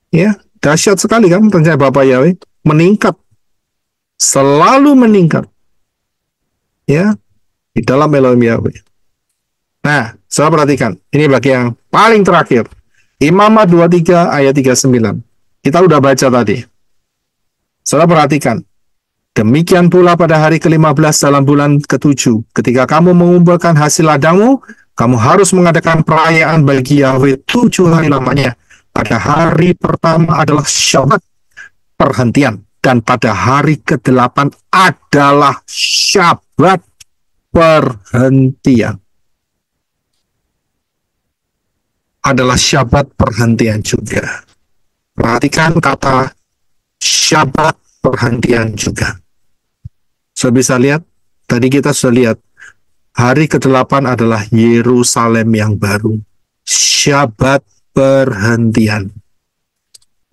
Ya, dahsyat sekali kan rencana Bapak Yahweh. Meningkat. Selalu meningkat. Ya, di dalam Elohim Yahweh. Nah, saya perhatikan. Ini bagi yang paling terakhir. Imamat 23 ayat 39. Kita udah baca tadi. Saudara perhatikan. Demikian pula pada hari ke-15 dalam bulan ke-7. Ketika kamu mengumpulkan hasil ladangmu, kamu harus mengadakan perayaan bagi Yahweh 7 hari lamanya. Pada hari pertama adalah Syabat perhentian. Dan pada hari ke-8 adalah Syabat perhentian. Adalah Syabat perhentian juga. Perhatikan kata Syabat perhentian juga. Sudah bisa lihat? Tadi kita sudah lihat. Hari ke-8 adalah Yerusalem yang baru. Syabat perhentian.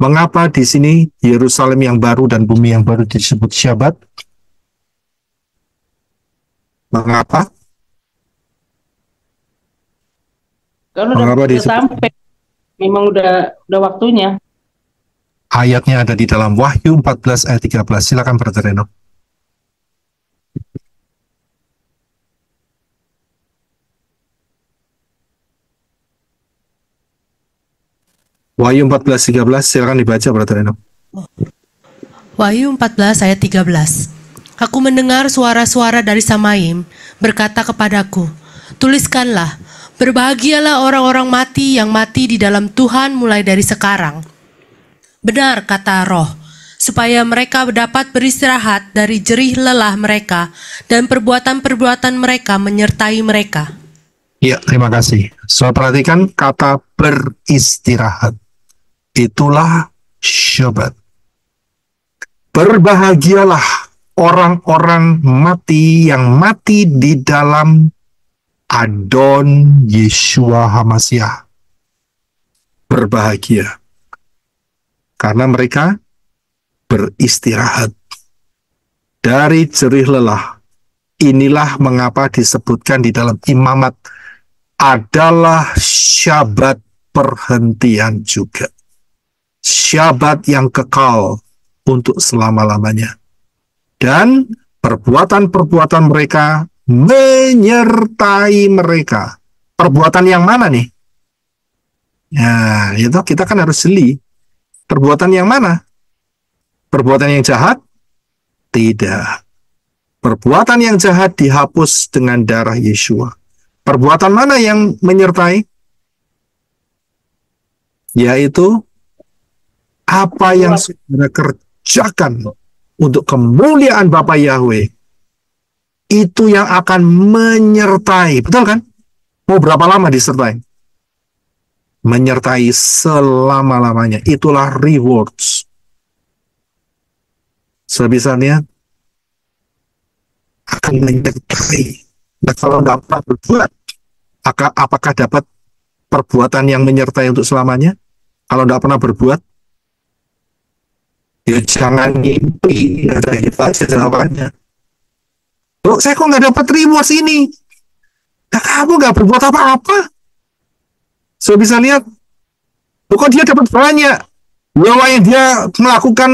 Mengapa di sini Yerusalem yang baru dan bumi yang baru disebut Syabat? Mengapa? Kalau Mengapa udah disebut? sampai, memang udah waktunya. Ayatnya ada di dalam Wahyu 14 ayat 13. Silakan Brother Reno. Wahyu 14:13, silakan dibaca Brother Reno. Wahyu 14 ayat 13. Aku mendengar suara-suara dari Samaim berkata kepadaku, tuliskanlah, berbahagialah orang-orang mati yang mati di dalam Tuhan mulai dari sekarang. Benar kata Roh, supaya mereka dapat beristirahat dari jerih lelah mereka dan perbuatan-perbuatan mereka menyertai mereka. Ya, terima kasih. So, perhatikan kata beristirahat. Itulah Syabat. Berbahagialah orang-orang mati yang mati di dalam Adon Yeshua HaMashiach. Berbahagia. Karena mereka beristirahat dari jerih lelah. Inilah mengapa disebutkan di dalam Imamat adalah Syabat perhentian juga. Syabat yang kekal untuk selama-lamanya. Dan perbuatan-perbuatan mereka menyertai mereka. Perbuatan yang mana nih? Nah, itu kita kan harus jeli. Perbuatan yang mana? Perbuatan yang jahat? Tidak. Perbuatan yang jahat dihapus dengan darah Yeshua. Perbuatan mana yang menyertai? Yaitu apa yang saudara kerjakan untuk kemuliaan Bapa Yahweh, itu yang akan menyertai. Betul kan? Mau berapa lama disertai? Menyertai selama-lamanya. Itulah rewards. Saudara bisa lihat akan menyertai. Nah, kalau nggak pernah berbuat, apakah dapat perbuatan yang menyertai untuk selamanya? Kalau nggak pernah berbuat, ya jangan ngimpi, ada itu aja jawabannya. Loh, saya kok nggak dapat reward ini? Nah, kamu nggak berbuat apa-apa. So bisa lihat, loh, kok dia dapat banyak? Bahwa yang dia melakukan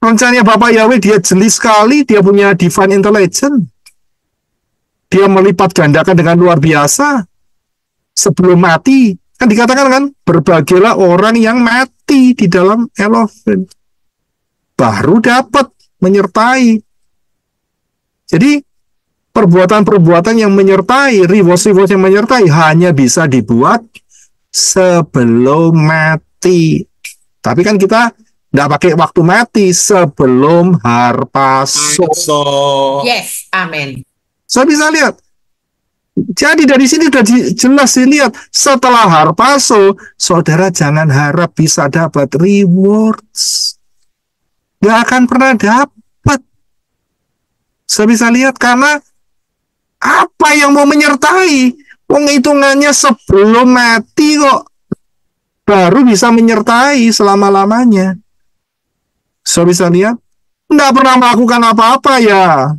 rencananya Bapak Yahweh, dia jeli sekali, dia punya divine intelligence. Dia melipat gandakan dengan luar biasa. Sebelum mati, kan dikatakan kan, berbahagialah orang yang mati di dalam Elohim. Baru dapat menyertai. Jadi, perbuatan-perbuatan yang menyertai, reward-reward yang menyertai, hanya bisa dibuat sebelum mati. Tapi kan kita nggak pakai waktu mati, sebelum harpaso. Yes, amin. Saya bisa lihat. Jadi dari sini sudah jelas dilihat, setelah harpaso, saudara jangan harap bisa dapat rewards. Nggak akan pernah dapat. Saya bisa lihat karena apa yang mau menyertai? Penghitungannya sebelum mati kok. Baru bisa menyertai selama-lamanya. Saya bisa lihat, nggak pernah melakukan apa-apa ya.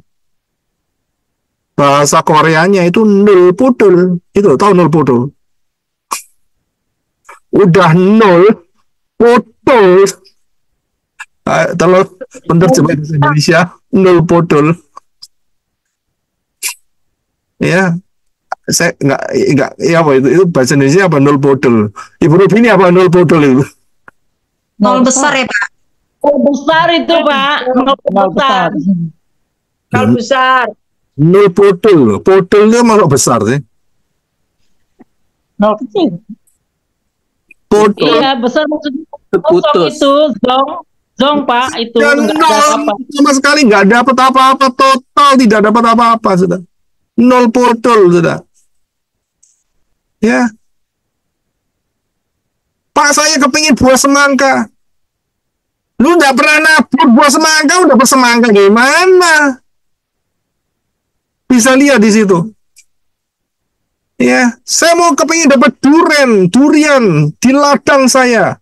Bahasa Koreanya itu nul pudul. Itu, tahu nul pudul? Udah nol pudul. Kalau penerjemah bahasa Indonesia, nul pudul. Ya, saya nggak ya apa itu bahasa Indonesia apa nol pudul. Ibu Rubini apa nol pudul itu? Nol besar ya Pak. Nol besar itu Pak. Nol besar. Nol besar. Nol pudul. Pudulnya malah besar sih. Nol kecil. Pudul. Iya besar maksudnya. Terputus. Itu zong Pak itu. Dan Nggak ada nol apa-apa. sama sekali nggak dapat apa-apa, total tidak dapat apa-apa sudah. Nol pudul sudah. Ya. Pak, saya kepingin buah semangka. Lu nggak pernah nabur buah semangka, udah bersemangka gimana? Bisa lihat di situ. Ya, saya mau kepingin dapat durian di ladang saya.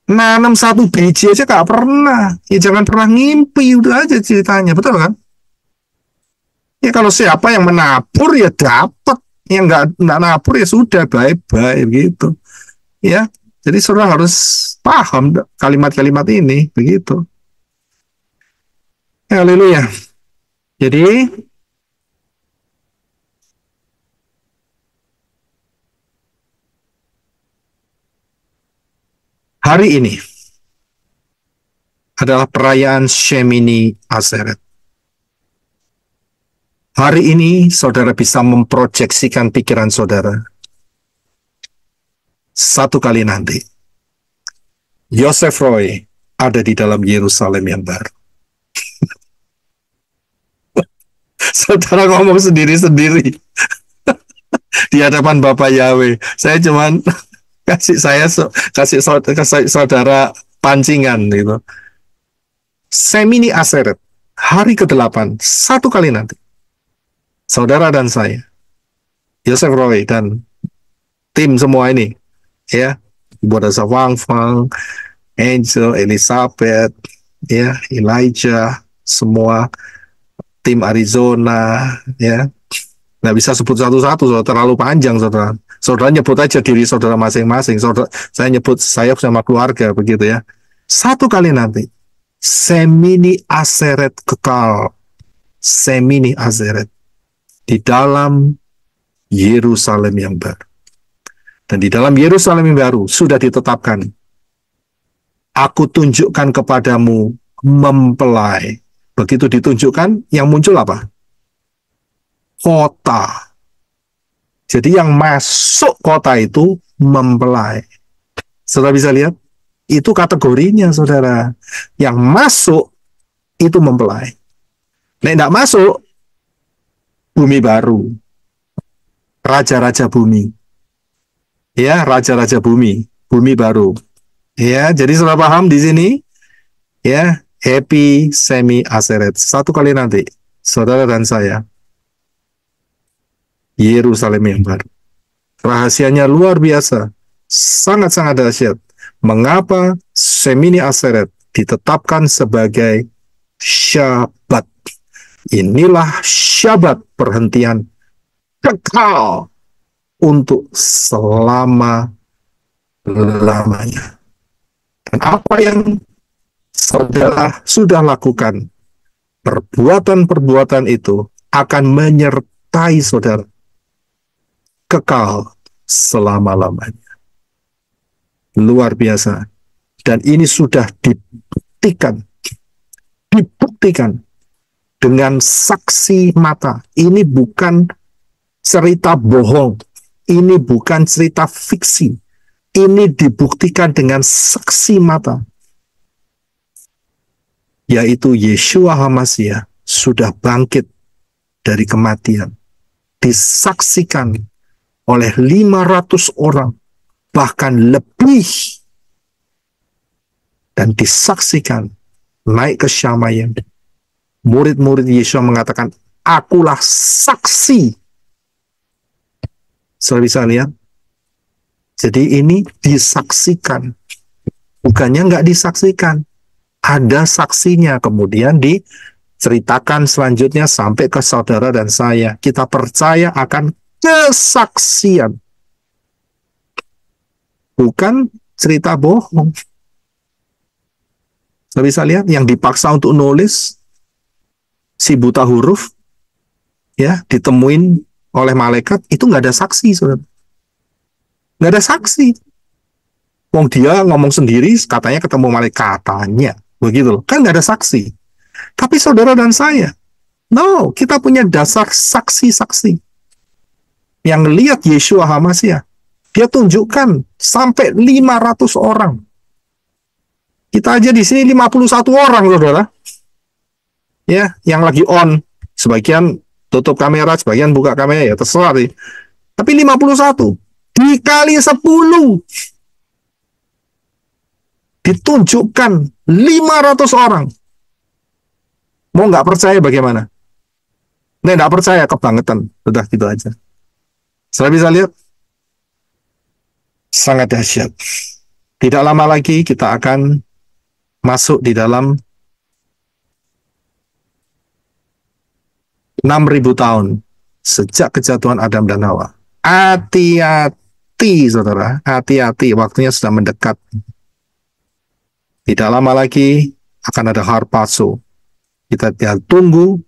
Nanam satu biji aja gak pernah. Ya jangan pernah ngimpi, udah aja ceritanya, betul kan? Ya kalau siapa yang menabur ya dapat, yang nggak nabur ya sudah bye-bye gitu. Ya, jadi saudara harus paham kalimat-kalimat ini begitu. Haleluya. Jadi hari ini adalah perayaan Shemini Atzeret. Hari ini saudara bisa memproyeksikan pikiran saudara. Satu kali nanti, Yosef Roy ada di dalam Yerusalem yang baru. Saudara ngomong sendiri-sendiri di hadapan Bapak Yahweh. Saya cuman kasih saudara pancingan gitu. Shemini Atzeret, hari ke-8, satu kali nanti. Saudara dan saya, Yosef Roy dan tim semua ini, ya, Ibu Dasa Wang Fang, Angel, Elizabeth, ya, Elijah, semua tim Arizona, ya, nggak bisa sebut satu-satu, saudara, terlalu panjang, saudara. Saudara nyebut aja diri saudara masing-masing. Saudara, saya nyebut saya sama keluarga, begitu ya. Satu kali nanti, Shemini Atzeret kekal, Shemini Atzeret di dalam Yerusalem yang baru. Dan di dalam Yerusalem yang baru sudah ditetapkan, aku tunjukkan kepadamu mempelai. Begitu ditunjukkan, yang muncul apa? Kota. Jadi yang masuk kota itu mempelai. Saudara bisa lihat? Itu kategorinya, saudara. Yang masuk itu mempelai. Nek tidak masuk, bumi baru. Raja-raja bumi. Ya, raja-raja bumi. Bumi baru. Ya, jadi saudara paham di sini? Ya, Happy Semi Aseret. Satu kali nanti, saudara dan saya, Yerusalem yang baru. Rahasianya luar biasa, sangat-sangat dahsyat. Mengapa Semini Aseret ditetapkan sebagai Syabat? Inilah Syabat perhentian kekal untuk selama-lamanya. Dan apa yang saudara sudah lakukan, perbuatan-perbuatan itu akan menyertai saudara kekal selama-lamanya. Luar biasa. Dan ini sudah dibuktikan dengan saksi mata. Ini bukan cerita bohong, ini bukan cerita fiksi, ini dibuktikan dengan saksi mata, yaitu Yeshua HaMashiach sudah bangkit dari kematian, disaksikan oleh 500 orang, bahkan lebih, dan disaksikan naik ke Syamayim. Murid-murid Yeshua mengatakan, akulah saksi. Saudara bisa lihat? Jadi ini disaksikan. Bukannya nggak disaksikan. Ada saksinya. Kemudian diceritakan selanjutnya sampai ke saudara dan saya. Kita percaya akan kesaksian. Bukan cerita bohong. Saudara bisa lihat? Yang dipaksa untuk nulis, si buta huruf, ya, ditemuin oleh malaikat, itu nggak ada saksi, saudara. Nggak ada saksi. Wong dia ngomong sendiri, katanya ketemu malaikat, katanya, begitu loh. Kan nggak ada saksi. Tapi saudara dan saya, no, kita punya dasar saksi-saksi. Yang lihat Yeshua HaMashiach, dia tunjukkan sampai 500 orang. Kita aja di sini 51 orang, saudara. Ya, yang lagi on, sebagian tutup kamera, sebagian buka kamera, ya terserah sih. Tapi 51 dikali 10 ditunjukkan 500 orang. Mau nggak percaya bagaimana? Nggak percaya, kebangetan. Udah gitu aja. Saya bisa lihat, sangat dahsyat. Tidak lama lagi kita akan masuk di dalam 6.000 tahun sejak kejatuhan Adam dan Hawa. Hati-hati, saudara. Hati-hati, waktunya sudah mendekat. Tidak lama lagi akan ada harpazo. Kita tinggal tunggu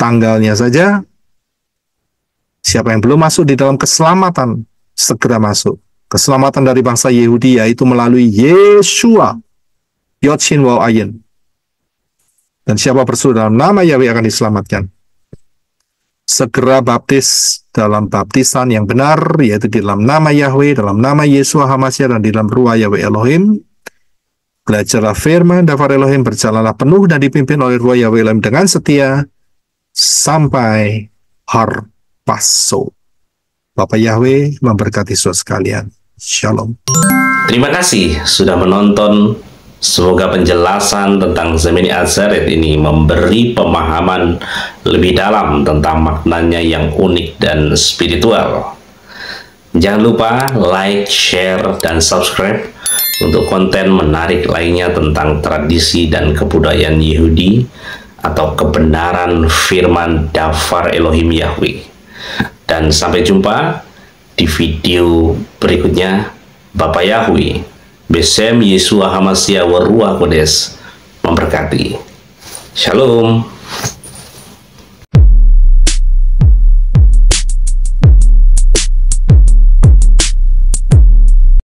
tanggalnya saja. Siapa yang belum masuk di dalam keselamatan, segera masuk. Keselamatan dari bangsa Yehudi, yaitu melalui Yeshua, Yod Shin Waw Ayin. Dan siapa berseru dalam nama Yahweh akan diselamatkan. Segera baptis dalam baptisan yang benar, yaitu di dalam nama Yahweh, dalam nama Yeshua HaMashiach, dan di dalam Ruah Yahweh Elohim. Belajarlah firman Dafar Elohim, berjalanlah penuh dan dipimpin oleh Ruah Yahweh Elohim dengan setia sampai harpazo. Bapak Yahweh memberkati saudara sekalian. Shalom. Terima kasih sudah menonton. Semoga penjelasan tentang Semini Aseret ini memberi pemahaman lebih dalam tentang maknanya yang unik dan spiritual. Jangan lupa like, share, dan subscribe untuk konten menarik lainnya tentang tradisi dan kebudayaan Yehudi atau kebenaran firman Dafar Elohim Yahweh. Dan sampai jumpa di video berikutnya. Bapak Yahweh, Besem Yeshua HaMashiach wa Ruach Kodes memberkati. Shalom.